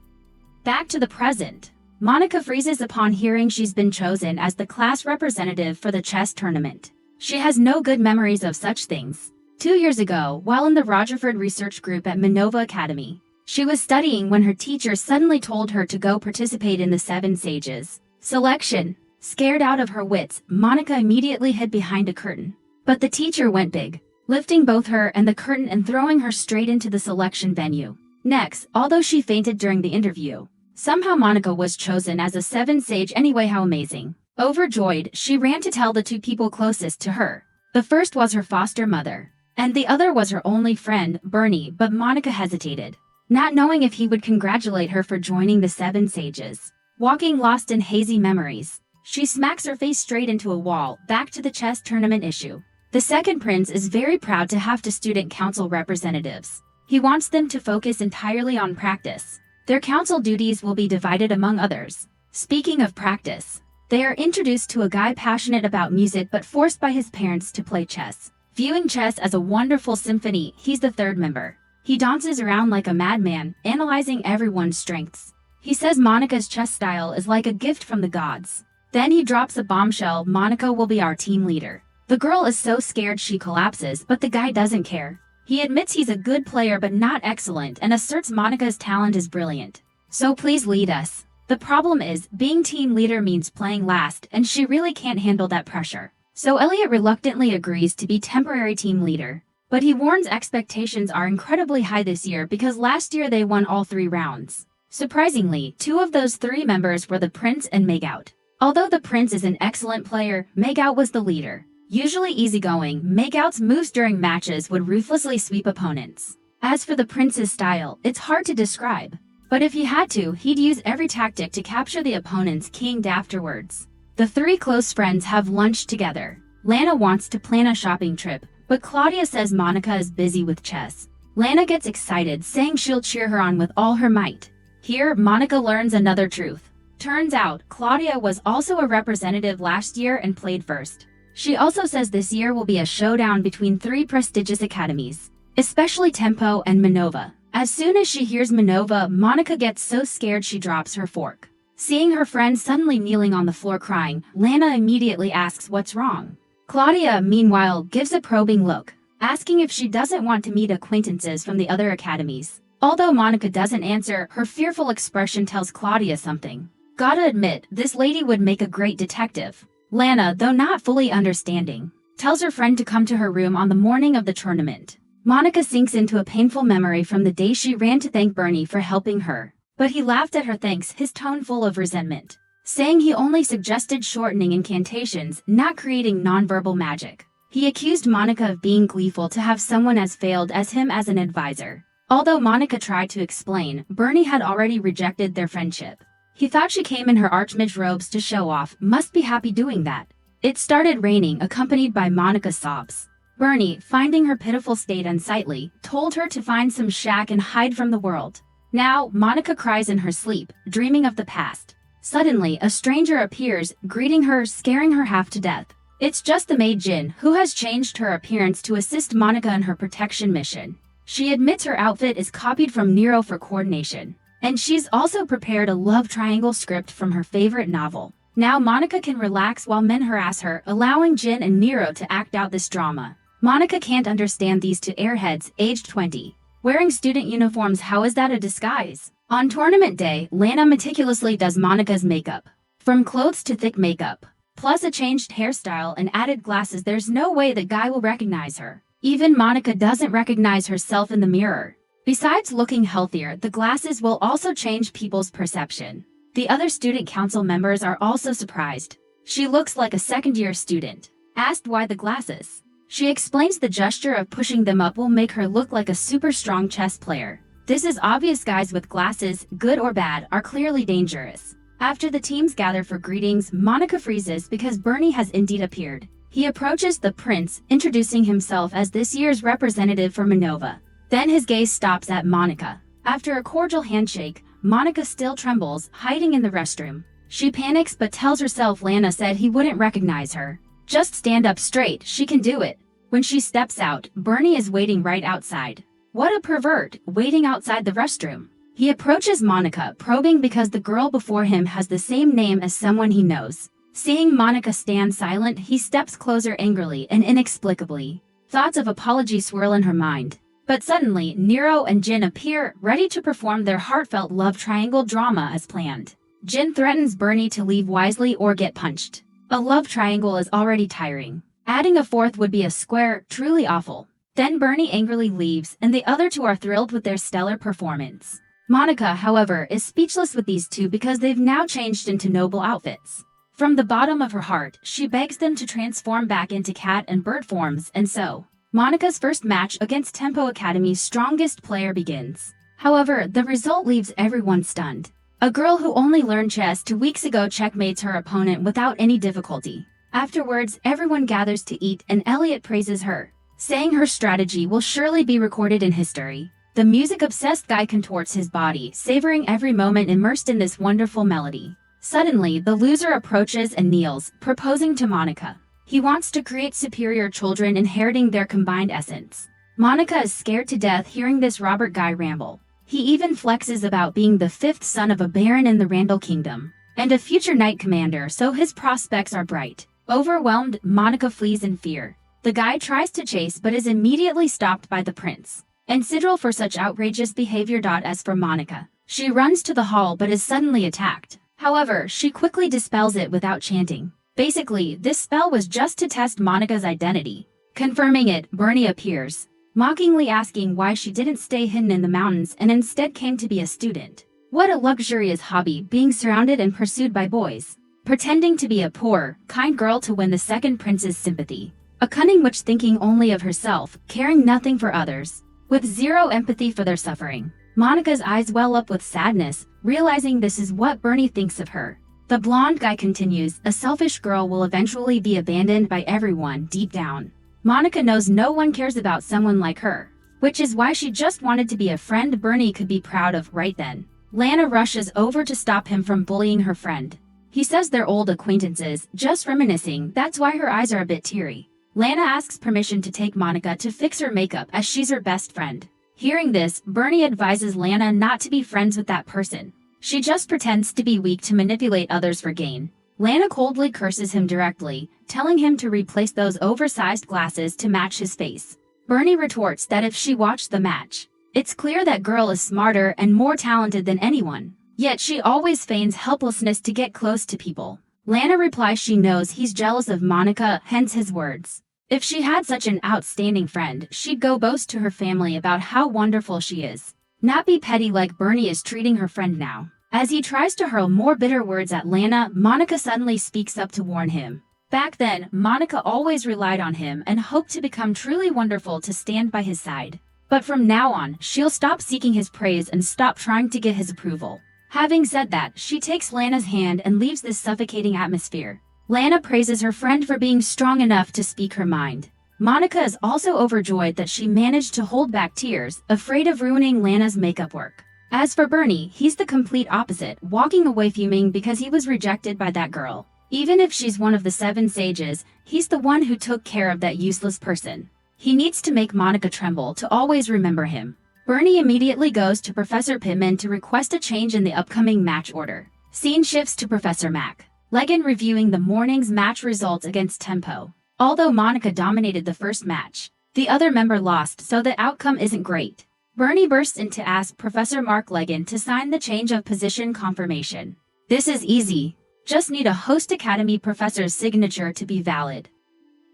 Speaker 1: Back to the present. Monica freezes upon hearing she's been chosen as the class representative for the chess tournament. She has no good memories of such things. 2 years ago, while in the Rogerford research group at Minerva Academy, she was studying when her teacher suddenly told her to go participate in the Seven Sages selection. Scared out of her wits, Monica immediately hid behind a curtain. But the teacher went big, lifting both her and the curtain and throwing her straight into the selection venue. Next, although she fainted during the interview, somehow Monica was chosen as a Seven Sage anyway. How amazing. Overjoyed, she ran to tell the two people closest to her. The first was her foster mother, and the other was her only friend, Bernie, but Monica hesitated, not knowing if he would congratulate her for joining the Seven Sages. Walking lost in hazy memories, she smacks her face straight into a wall. Back to the chess tournament issue. The second prince is very proud to have two student council representatives. He wants them to focus entirely on practice. Their council duties will be divided among others. Speaking of practice, they are introduced to a guy passionate about music but forced by his parents to play chess. Viewing chess as a wonderful symphony, he's the third member. He dances around like a madman, analyzing everyone's strengths. He says Monica's chess style is like a gift from the gods. Then he drops a bombshell: Monica will be our team leader. The girl is so scared she collapses, but the guy doesn't care. He admits he's a good player but not excellent and asserts Monica's talent is brilliant. So please lead us. The problem is, being team leader means playing last, and she really can't handle that pressure. So Elliot reluctantly agrees to be temporary team leader. But he warns expectations are incredibly high this year because last year they won all 3 rounds. Surprisingly, 2 of those 3 members were the prince and MAGE. Although the prince is an excellent player, MAGE was the leader. Usually easygoing, MAGE's moves during matches would ruthlessly sweep opponents. As for the prince's style, it's hard to describe. But if he had to, he'd use every tactic to capture the opponent's king afterwards. The 3 close friends have lunch together. Lana wants to plan a shopping trip, but Claudia says Monica is busy with chess. Lana gets excited, saying she'll cheer her on with all her might. Here, Monica learns another truth. Turns out, Claudia was also a representative last year and played first. She also says this year will be a showdown between 3 prestigious academies, especially Tempo and Minerva. As soon as she hears Minerva, Monica gets so scared she drops her fork. Seeing her friend suddenly kneeling on the floor crying, Lana immediately asks what's wrong. Claudia, meanwhile, gives a probing look, asking if she doesn't want to meet acquaintances from the other academies. Although Monica doesn't answer, her fearful expression tells Claudia something. Gotta admit, this lady would make a great detective. Lana, though not fully understanding, tells her friend to come to her room on the morning of the tournament. Monica sinks into a painful memory from the day she ran to thank Bernie for helping her. But he laughed at her thanks, his tone full of resentment, saying he only suggested shortening incantations, not creating nonverbal magic. He accused Monica of being gleeful to have someone as failed as him as an advisor. Although Monica tried to explain, Bernie had already rejected their friendship. He thought she came in her archmage robes to show off, must be happy doing that. It started raining, accompanied by Monica's sobs. Bernie, finding her pitiful state unsightly, told her to find some shack and hide from the world. Now, Monica cries in her sleep, dreaming of the past. Suddenly, a stranger appears, greeting her, scaring her half to death. It's just the maid Jin, who has changed her appearance to assist Monica in her protection mission. She admits her outfit is copied from Nero for coordination. And she's also prepared a love triangle script from her favorite novel. Now Monica can relax while men harass her, allowing Jin and Nero to act out this drama. Monica can't understand these 2 airheads, aged 20. Wearing student uniforms, how is that a disguise? On tournament day, Lana meticulously does Monica's makeup. From clothes to thick makeup, plus a changed hairstyle and added glasses, there's no way the guy will recognize her. Even Monica doesn't recognize herself in the mirror. Besides looking healthier, the glasses will also change people's perception. The other student council members are also surprised. She looks like a second-year student. Asked why the glasses, she explains the gesture of pushing them up will make her look like a super strong chess player. This is obvious. Guys with glasses, good or bad, are clearly dangerous. After the teams gather for greetings, Monica freezes because Bernie has indeed appeared. He approaches the prince, introducing himself as this year's representative for Minerva. Then his gaze stops at Monica. After a cordial handshake, Monica still trembles, hiding in the restroom. She panics but tells herself Lana said he wouldn't recognize her. Just stand up straight, she can do it. When she steps out, Bernie is waiting right outside. What a pervert, waiting outside the restroom. He approaches Monica, probing because the girl before him has the same name as someone he knows. Seeing Monica stand silent, he steps closer angrily and inexplicably. Thoughts of apology swirl in her mind. But suddenly, Nero and Jin appear, ready to perform their heartfelt love triangle drama as planned. Jin threatens Bernie to leave wisely or get punched. A love triangle is already tiring. Adding a fourth would be a square, truly awful. Then Bernie angrily leaves, and the other two are thrilled with their stellar performance. Monica, however, is speechless with these two because they've now changed into noble outfits. From the bottom of her heart, she begs them to transform back into cat and bird forms, and so, Monica's first match against Tempo Academy's strongest player begins. However, the result leaves everyone stunned. A girl who only learned chess 2 weeks ago checkmates her opponent without any difficulty. Afterwards, everyone gathers to eat and Elliot praises her, saying her strategy will surely be recorded in history. The music-obsessed guy contorts his body, savoring every moment immersed in this wonderful melody. Suddenly, the loser approaches and kneels, proposing to Monica. He wants to create superior children inheriting their combined essence. Monica is scared to death hearing this Robert guy ramble. He even flexes about being the 5th son of a baron in the Randall Kingdom, and a future knight commander, so his prospects are bright. Overwhelmed, Monica flees in fear. The guy tries to chase but is immediately stopped by the prince. And Sidril for such outrageous behavior. As for Monica, she runs to the hall but is suddenly attacked. However, she quickly dispels it without chanting. Basically, this spell was just to test Monica's identity. Confirming it, Bernie appears, mockingly asking why she didn't stay hidden in the mountains and instead came to be a student. What a luxurious hobby, being surrounded and pursued by boys. Pretending to be a poor, kind girl to win the second prince's sympathy. A cunning witch thinking only of herself, caring nothing for others. With zero empathy for their suffering. Monica's eyes well up with sadness, realizing this is what Bernie thinks of her. The blonde guy continues, a selfish girl will eventually be abandoned by everyone deep down. Monica knows no one cares about someone like her, which is why she just wanted to be a friend Bernie could be proud of right then. Lana rushes over to stop him from bullying her friend. He says they're old acquaintances, just reminiscing, that's why her eyes are a bit teary. Lana asks permission to take Monica to fix her makeup as she's her best friend. Hearing this, Bernie advises Lana not to be friends with that person. She just pretends to be weak to manipulate others for gain. Lana coldly curses him directly, telling him to replace those oversized glasses to match his face. Bernie retorts that if she watched the match, it's clear that girl is smarter and more talented than anyone. Yet she always feigns helplessness to get close to people. Lana replies she knows he's jealous of Monica, hence his words. If she had such an outstanding friend, she'd go boast to her family about how wonderful she is. Not be petty like Bernie is treating her friend now. As he tries to hurl more bitter words at Lana, Monica suddenly speaks up to warn him. Back then, Monica always relied on him and hoped to become truly wonderful to stand by his side. But from now on, she'll stop seeking his praise and stop trying to get his approval. Having said that, she takes Lana's hand and leaves this suffocating atmosphere. Lana praises her friend for being strong enough to speak her mind. Monica is also overjoyed that she managed to hold back tears, afraid of ruining Lana's makeup work. As for Bernie, he's the complete opposite, walking away fuming because he was rejected by that girl. Even if she's one of the 7 sages, he's the one who took care of that useless person. He needs to make Monica tremble to always remember him. Bernie immediately goes to Professor Pittman to request a change in the upcoming match order. Scene shifts to Professor Mac. Legan reviewing the morning's match results against Tempo. Although Monica dominated the first match, the other member lost, so the outcome isn't great. Bernie bursts in to ask Professor Mark Legan to sign the change of position confirmation. This is easy. Just need a host academy professor's signature to be valid.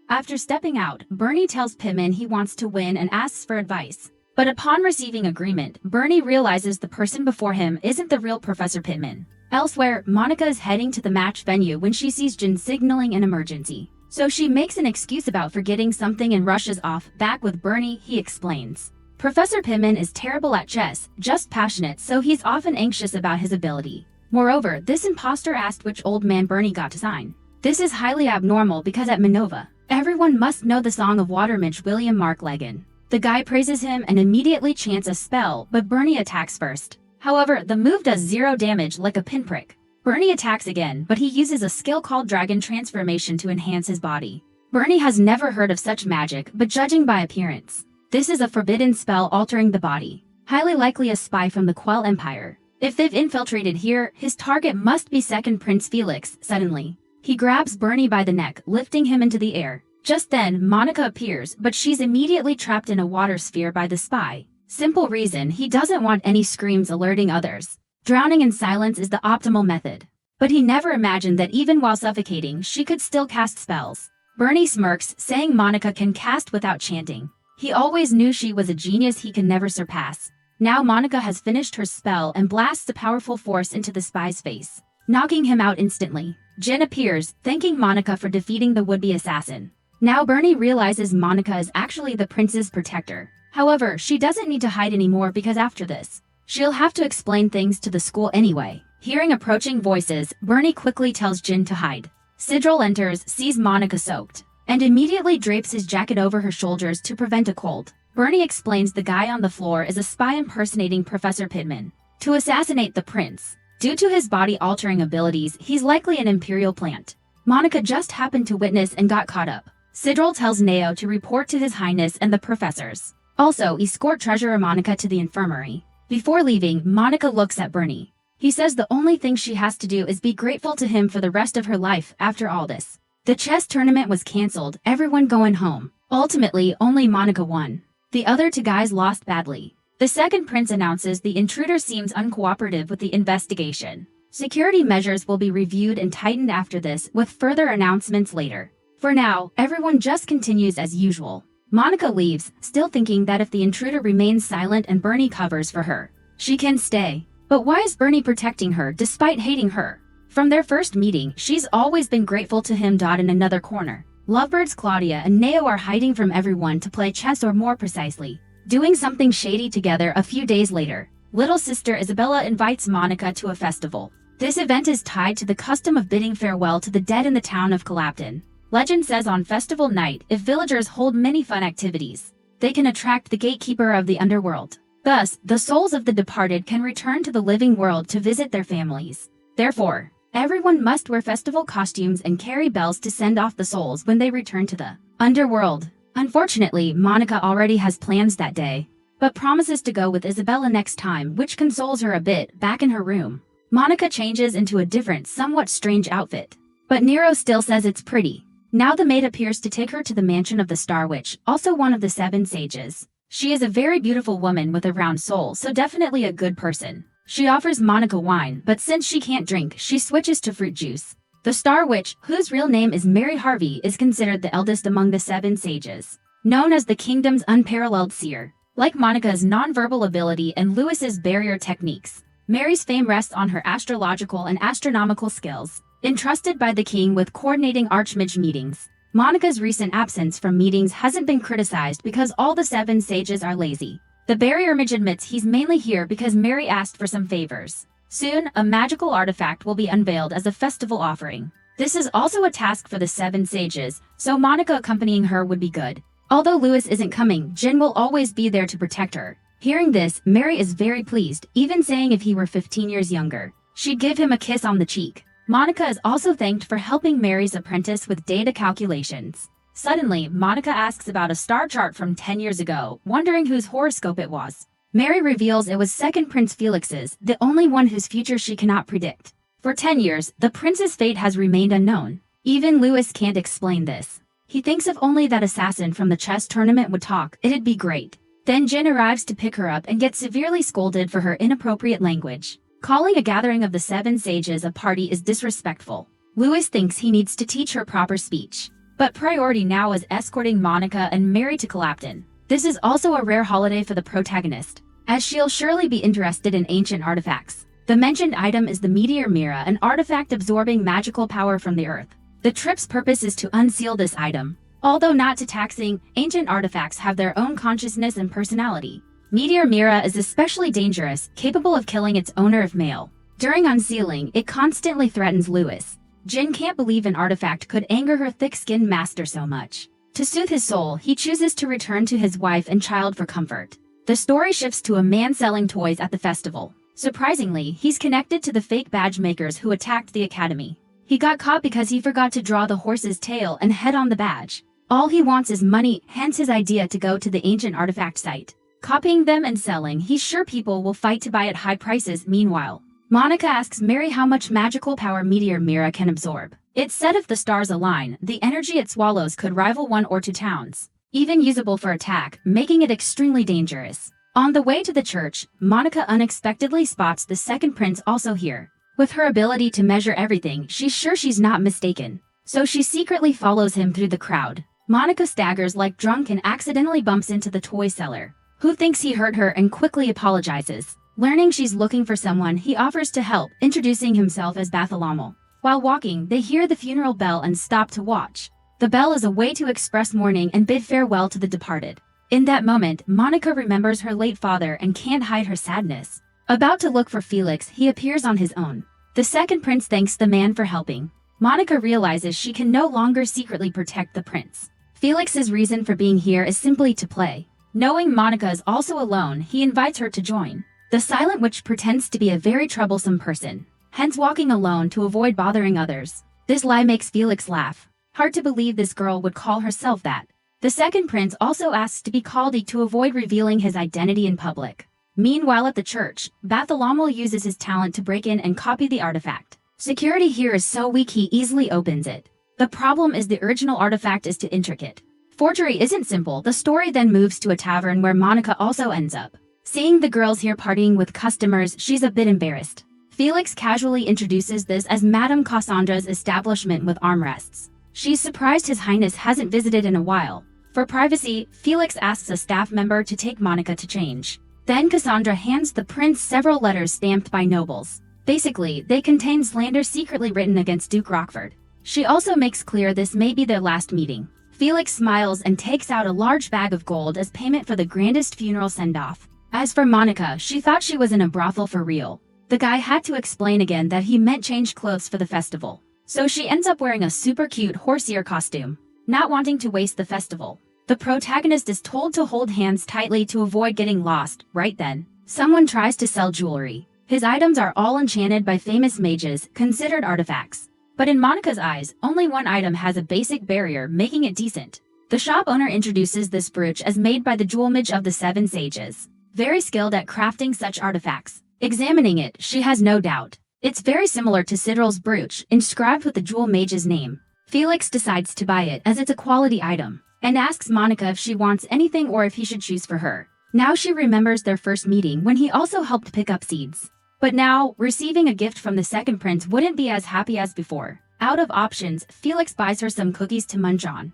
Speaker 1: After stepping out, Bernie tells Pittman he wants to win and asks for advice. But upon receiving agreement, Bernie realizes the person before him isn't the real Professor Pittman. Elsewhere, Monica is heading to the match venue when she sees Jin signaling an emergency. So she makes an excuse about forgetting something and rushes off. Back with Bernie, he explains. Professor Pittman is terrible at chess, just passionate, so he's often anxious about his ability. Moreover, this imposter asked which old man Bernie got to sign. This is highly abnormal because at Minova, everyone must know the Song of Watermage William Mark Legan. The guy praises him and immediately chants a spell, but Bernie attacks first. However, the move does 0 damage like a pinprick. Bernie attacks again, but he uses a skill called Dragon Transformation to enhance his body. Bernie has never heard of such magic, but judging by appearance, this is a forbidden spell altering the body. Highly likely a spy from the Quell Empire. If they've infiltrated here, his target must be Second Prince Felix. Suddenly, he grabs Bernie by the neck, lifting him into the air. Just then, Monica appears, but she's immediately trapped in a water sphere by the spy. Simple reason, he doesn't want any screams alerting others. Drowning in silence is the optimal method. But he never imagined that even while suffocating, she could still cast spells. Bernie smirks, saying Monica can cast without chanting. He always knew she was a genius he can never surpass. Now Monica has finished her spell and blasts a powerful force into the spy's face, knocking him out instantly. Jin appears, thanking Monica for defeating the would-be assassin. Now Bernie realizes Monica is actually the prince's protector. However, she doesn't need to hide anymore because after this, she'll have to explain things to the school anyway. Hearing approaching voices, Bernie quickly tells Jin to hide. Sidril enters, sees Monica soaked, and immediately drapes his jacket over her shoulders to prevent a cold. Bernie explains the guy on the floor is a spy impersonating Professor Pittman to assassinate the prince. Due to his body-altering abilities, he's likely an imperial plant. Monica just happened to witness and got caught up. Sidril tells Neo to report to His Highness and the professors. Also, escort Treasurer Monica to the infirmary. Before leaving, Monica looks at Bernie. He says the only thing she has to do is be grateful to him for the rest of her life after all this. The chess tournament was cancelled, everyone going home. Ultimately, only Monica won. The other two guys lost badly. The second prince announces the intruder seems uncooperative with the investigation. Security measures will be reviewed and tightened after this, with further announcements later. For now, everyone just continues as usual. Monica leaves, still thinking that if the intruder remains silent and Bernie covers for her, she can stay. But why is Bernie protecting her despite hating her? From their first meeting, she's always been grateful to him. In another corner, lovebirds Claudia and Neo are hiding from everyone to play chess, or more precisely, doing something shady together. A few days later, little sister Isabella invites Monica to a festival. This event is tied to the custom of bidding farewell to the dead in the town of Clapton. Legend says on festival night, if villagers hold many fun activities, they can attract the gatekeeper of the underworld. Thus, the souls of the departed can return to the living world to visit their families. Therefore, everyone must wear festival costumes and carry bells to send off the souls when they return to the underworld. Unfortunately, Monica already has plans that day, but promises to go with Isabella next time, which consoles her a bit. Back in her room, Monica changes into a different, somewhat strange outfit. But Nero still says it's pretty. Now the maid appears to take her to the mansion of the Star Witch, also one of the 7 sages. She is a very beautiful woman with a round soul, so definitely a good person. She offers Monica wine, but since she can't drink, she switches to fruit juice. The Star Witch, whose real name is Mary Harvey, is considered the eldest among the 7 sages, known as the kingdom's unparalleled seer. Like Monica's nonverbal ability and Lewis's barrier techniques, Mary's fame rests on her astrological and astronomical skills, entrusted by the king with coordinating Archmage meetings. Monica's recent absence from meetings hasn't been criticized because all the 7 sages are lazy. The barrier mage admits he's mainly here because Mary asked for some favors. Soon, a magical artifact will be unveiled as a festival offering. This is also a task for the 7 sages, so Monica accompanying her would be good. Although Lewis isn't coming, Jin will always be there to protect her. Hearing this, Mary is very pleased, even saying if he were 15 years younger, she'd give him a kiss on the cheek. Monica is also thanked for helping Mary's apprentice with data calculations. Suddenly, Monica asks about a star chart from 10 years ago, wondering whose horoscope it was. Mary reveals it was Second Prince Felix's, the only one whose future she cannot predict. For 10 years, the prince's fate has remained unknown. Even Lewis can't explain this. He thinks if only that assassin from the chess tournament would talk, it'd be great. Then Jin arrives to pick her up and gets severely scolded for her inappropriate language. Calling a gathering of the 7 sages a party is disrespectful. Lewis thinks he needs to teach her proper speech. But priority now is escorting Monica and Mary to Clapton. This is also a rare holiday for the protagonist, as she'll surely be interested in ancient artifacts. The mentioned item is the Meteor Mira, an artifact absorbing magical power from the earth. The trip's purpose is to unseal this item. Although not too taxing, ancient artifacts have their own consciousness and personality. Meteor Mira is especially dangerous, capable of killing its owner if male. During unsealing, it constantly threatens Lewis. Jin can't believe an artifact could anger her thick-skinned master so much. To soothe his soul, he chooses to return to his wife and child for comfort. The story shifts to a man selling toys at the festival. Surprisingly, he's connected to the fake badge makers who attacked the academy. He got caught because he forgot to draw the horse's tail and head on the badge. All he wants is money, hence his idea to go to the ancient artifact site. Copying them and selling, he's sure people will fight to buy at high prices. Meanwhile, Monica asks Mary how much magical power Meteor Mira can absorb. It's said if the stars align, the energy it swallows could rival 1 or 2 towns, even usable for attack, making it extremely dangerous. On the way to the church, Monica unexpectedly spots the second prince also here. With her ability to measure everything, she's sure she's not mistaken. So she secretly follows him through the crowd. Monica staggers like drunk and accidentally bumps into the toy seller, who thinks he hurt her and quickly apologizes. Learning she's looking for someone, he offers to help, introducing himself as Bartholomew. While walking, they hear the funeral bell and stop to watch. The bell is a way to express mourning and bid farewell to the departed. In that moment, Monica remembers her late father and can't hide her sadness. About to look for Felix, he appears on his own. The second prince thanks the man for helping. Monica realizes she can no longer secretly protect the prince. Felix's reason for being here is simply to play. Knowing Monica is also alone, he invites her to join. The silent witch pretends to be a very troublesome person, hence walking alone to avoid bothering others. This lie makes Felix laugh. Hard to believe this girl would call herself that. The second prince also asks to be called to avoid revealing his identity in public. Meanwhile at the church, Bartholomew uses his talent to break in and copy the artifact. Security here is so weak he easily opens it. The problem is the original artifact is too intricate. Forgery isn't simple. The story then moves to a tavern where Monica also ends up. Seeing the girls here partying with customers, she's a bit embarrassed. Felix casually introduces this as Madame Cassandra's establishment with armrests. She's surprised His Highness hasn't visited in a while. For privacy, Felix asks a staff member to take Monica to change. Then Cassandra hands the prince several letters stamped by nobles. Basically, they contain slander secretly written against Duke Rockford. She also makes clear this may be their last meeting. Felix smiles and takes out a large bag of gold as payment for the grandest funeral send-off. As for Monica, she thought she was in a brothel for real. The guy had to explain again that he meant change clothes for the festival. So she ends up wearing a super cute horse-ear costume, not wanting to waste the festival. The protagonist is told to hold hands tightly to avoid getting lost. Right then, someone tries to sell jewelry. His items are all enchanted by famous mages, considered artifacts. But in Monica's eyes, only one item has a basic barrier, making it decent. The shop owner introduces this brooch as made by the jewel mage of the 7 sages, very skilled at crafting such artifacts. Examining it, she has no doubt. It's very similar to Sidrel's brooch, inscribed with the jewel mage's name. Felix decides to buy it as it's a quality item, and asks Monica if she wants anything or if he should choose for her. Now she remembers their first meeting when he also helped pick up seeds. But now, receiving a gift from the second prince wouldn't be as happy as before. Out of options, Felix buys her some cookies to munch on.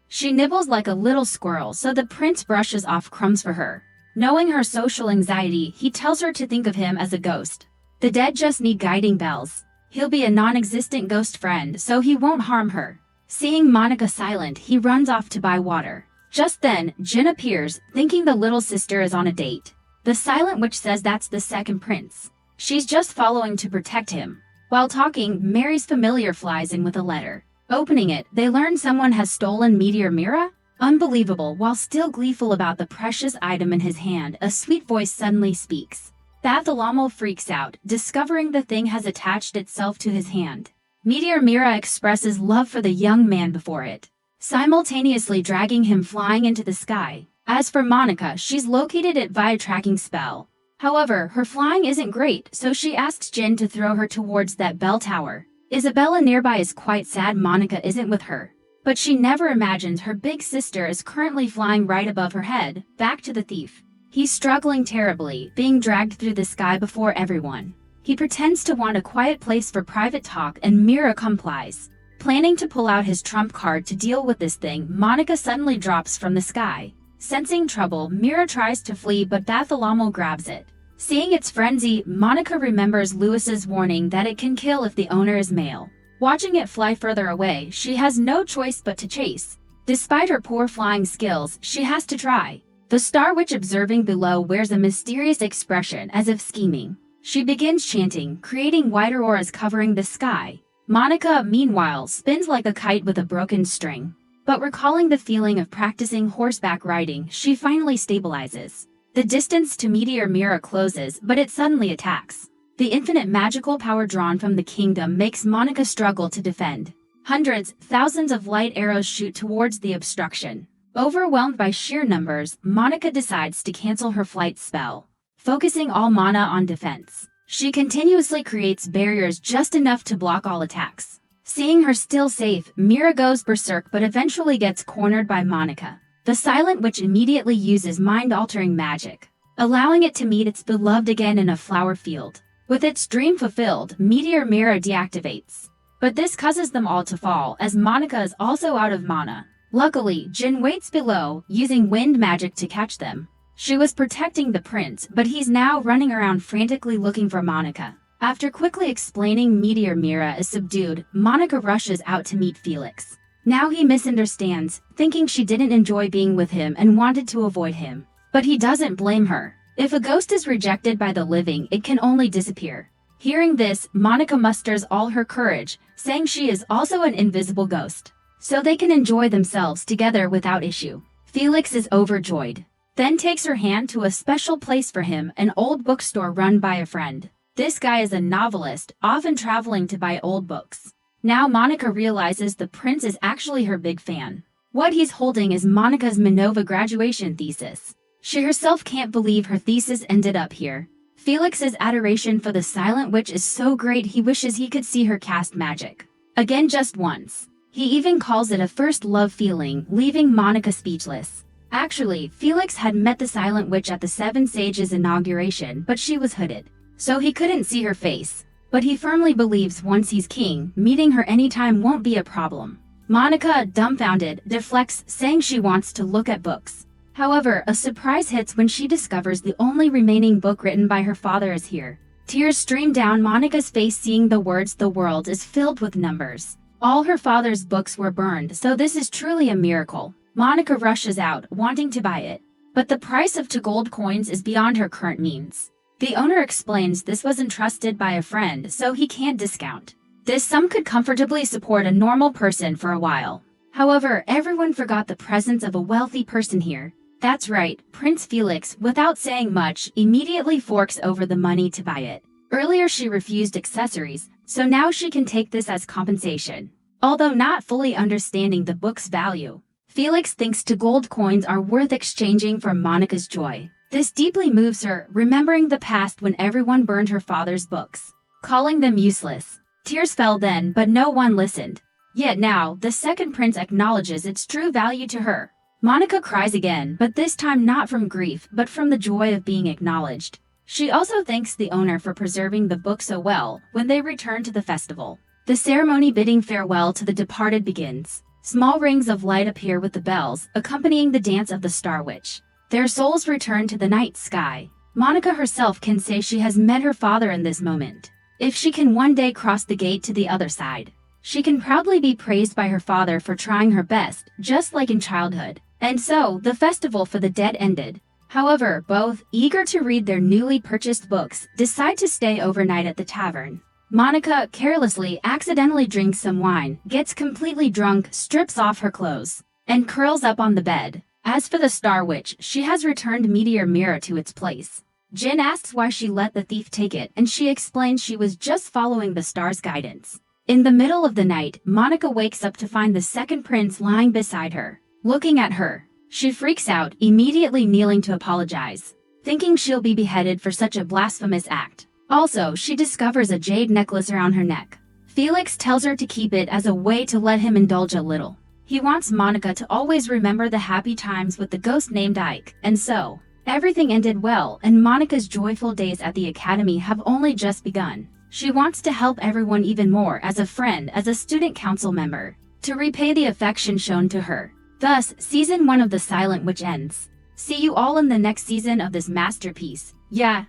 Speaker 1: She nibbles like a little squirrel, so the prince brushes off crumbs for her. Knowing her social anxiety, he tells her to think of him as a ghost. The dead just need guiding bells. He'll be a non-existent ghost friend, so he won't harm her. Seeing Monica silent, he runs off to buy water. Just then, Jin appears, thinking the little sister is on a date. The silent witch says that's the second prince. She's just following to protect him. While talking, Mary's familiar flies in with a letter. Opening it, they learn someone has stolen Meteor Mira? Unbelievable. While still gleeful about the precious item in his hand, a sweet voice suddenly speaks. Bartholomew freaks out, discovering the thing has attached itself to his hand. Meteor Mira expresses love for the young man before it, simultaneously dragging him flying into the sky. As for Monica, she's located it via tracking spell. However, her flying isn't great, so she asks Jin to throw her towards that bell tower. Isabella nearby is quite sad Monica isn't with her, but she never imagines her big sister is currently flying right above her head. Back to the thief. He's struggling terribly, being dragged through the sky before everyone. He pretends to want a quiet place for private talk and Mira complies. Planning to pull out his trump card to deal with this thing, Monica suddenly drops from the sky. Sensing trouble, Mira tries to flee but Bartholomew grabs it. Seeing its frenzy, Monica remembers Lewis's warning that it can kill if the owner is male. Watching it fly further away, she has no choice but to chase. Despite her poor flying skills, she has to try. The Star Witch observing below wears a mysterious expression as if scheming. She begins chanting, creating white auroras covering the sky. Monica, meanwhile, spins like a kite with a broken string. But recalling the feeling of practicing horseback riding, she finally stabilizes. The distance to Meteor Mira closes, but it suddenly attacks. The infinite magical power drawn from the kingdom makes Monica struggle to defend. Hundreds, thousands of light arrows shoot towards the obstruction. Overwhelmed by sheer numbers, Monica decides to cancel her flight spell, focusing all mana on defense. She continuously creates barriers just enough to block all attacks. Seeing her still safe, Mira goes berserk but eventually gets cornered by Monica. The Silent Witch immediately uses mind-altering magic, allowing it to meet its beloved again in a flower field. With its dream fulfilled, Meteor Mira deactivates. But this causes them all to fall, as Monica is also out of mana. Luckily, Jin waits below, using wind magic to catch them. She was protecting the prince, but he's now running around frantically looking for Monica. After quickly explaining Meteor Mira is subdued, Monica rushes out to meet Felix. Now he misunderstands, thinking she didn't enjoy being with him and wanted to avoid him. But he doesn't blame her. If a ghost is rejected by the living, it can only disappear. Hearing this, Monica musters all her courage, saying she is also an invisible ghost, so they can enjoy themselves together without issue. Felix is overjoyed, then takes her hand to a special place for him, an old bookstore run by a friend. This guy is a novelist, often traveling to buy old books. Now Monica realizes the prince is actually her big fan. What he's holding is Monica's Minova graduation thesis. She herself can't believe her thesis ended up here. Felix's adoration for the Silent Witch is so great he wishes he could see her cast magic. Again, just once. He even calls it a first love feeling, leaving Monica speechless. Actually, Felix had met the Silent Witch at the Seven Sages inauguration, but she was hooded, so he couldn't see her face. But he firmly believes once he's king, meeting her anytime won't be a problem. Monica, dumbfounded, deflects, saying she wants to look at books. However, a surprise hits when she discovers the only remaining book written by her father is here. Tears stream down Monica's face seeing the words "the world is filled with numbers." All her father's books were burned, so this is truly a miracle. Monica rushes out, wanting to buy it. But the price of 2 gold coins is beyond her current means. The owner explains this was entrusted by a friend, so he can't discount. This sum could comfortably support a normal person for a while. However, everyone forgot the presence of a wealthy person here. That's right, Prince Felix, without saying much, immediately forks over the money to buy it. Earlier she refused accessories, so now she can take this as compensation. Although not fully understanding the book's value, Felix thinks 2 gold coins are worth exchanging for Monica's joy. This deeply moves her, remembering the past when everyone burned her father's books, calling them useless. Tears fell then, but no one listened. Yet now, the second prince acknowledges its true value to her. Monica cries again, but this time not from grief, but from the joy of being acknowledged. She also thanks the owner for preserving the book so well. When they return to the festival, the ceremony bidding farewell to the departed begins. Small rings of light appear with the bells, accompanying the dance of the Star Witch. Their souls return to the night sky. Monica herself can say she has met her father in this moment. If she can one day cross the gate to the other side, she can proudly be praised by her father for trying her best, just like in childhood. And so, the festival for the dead ended. However, both, eager to read their newly purchased books, decide to stay overnight at the tavern. Monica, carelessly, accidentally drinks some wine, gets completely drunk, strips off her clothes, and curls up on the bed. As for the Star Witch, she has returned Meteor Mira to its place. Jin asks why she let the thief take it, and she explains she was just following the star's guidance. In the middle of the night, Monica wakes up to find the second prince lying beside her, looking at her. She freaks out, immediately kneeling to apologize, thinking she'll be beheaded for such a blasphemous act. Also, she discovers a jade necklace around her neck. Felix tells her to keep it as a way to let him indulge a little. He wants Monica to always remember the happy times with the ghost named Ike, and so, everything ended well, and Monica's joyful days at the academy have only just begun. She wants to help everyone even more as a friend, as a student council member, to repay the affection shown to her. Thus, Season 1 of The Silent Witch ends. See you all in the next season of this masterpiece. Yeah,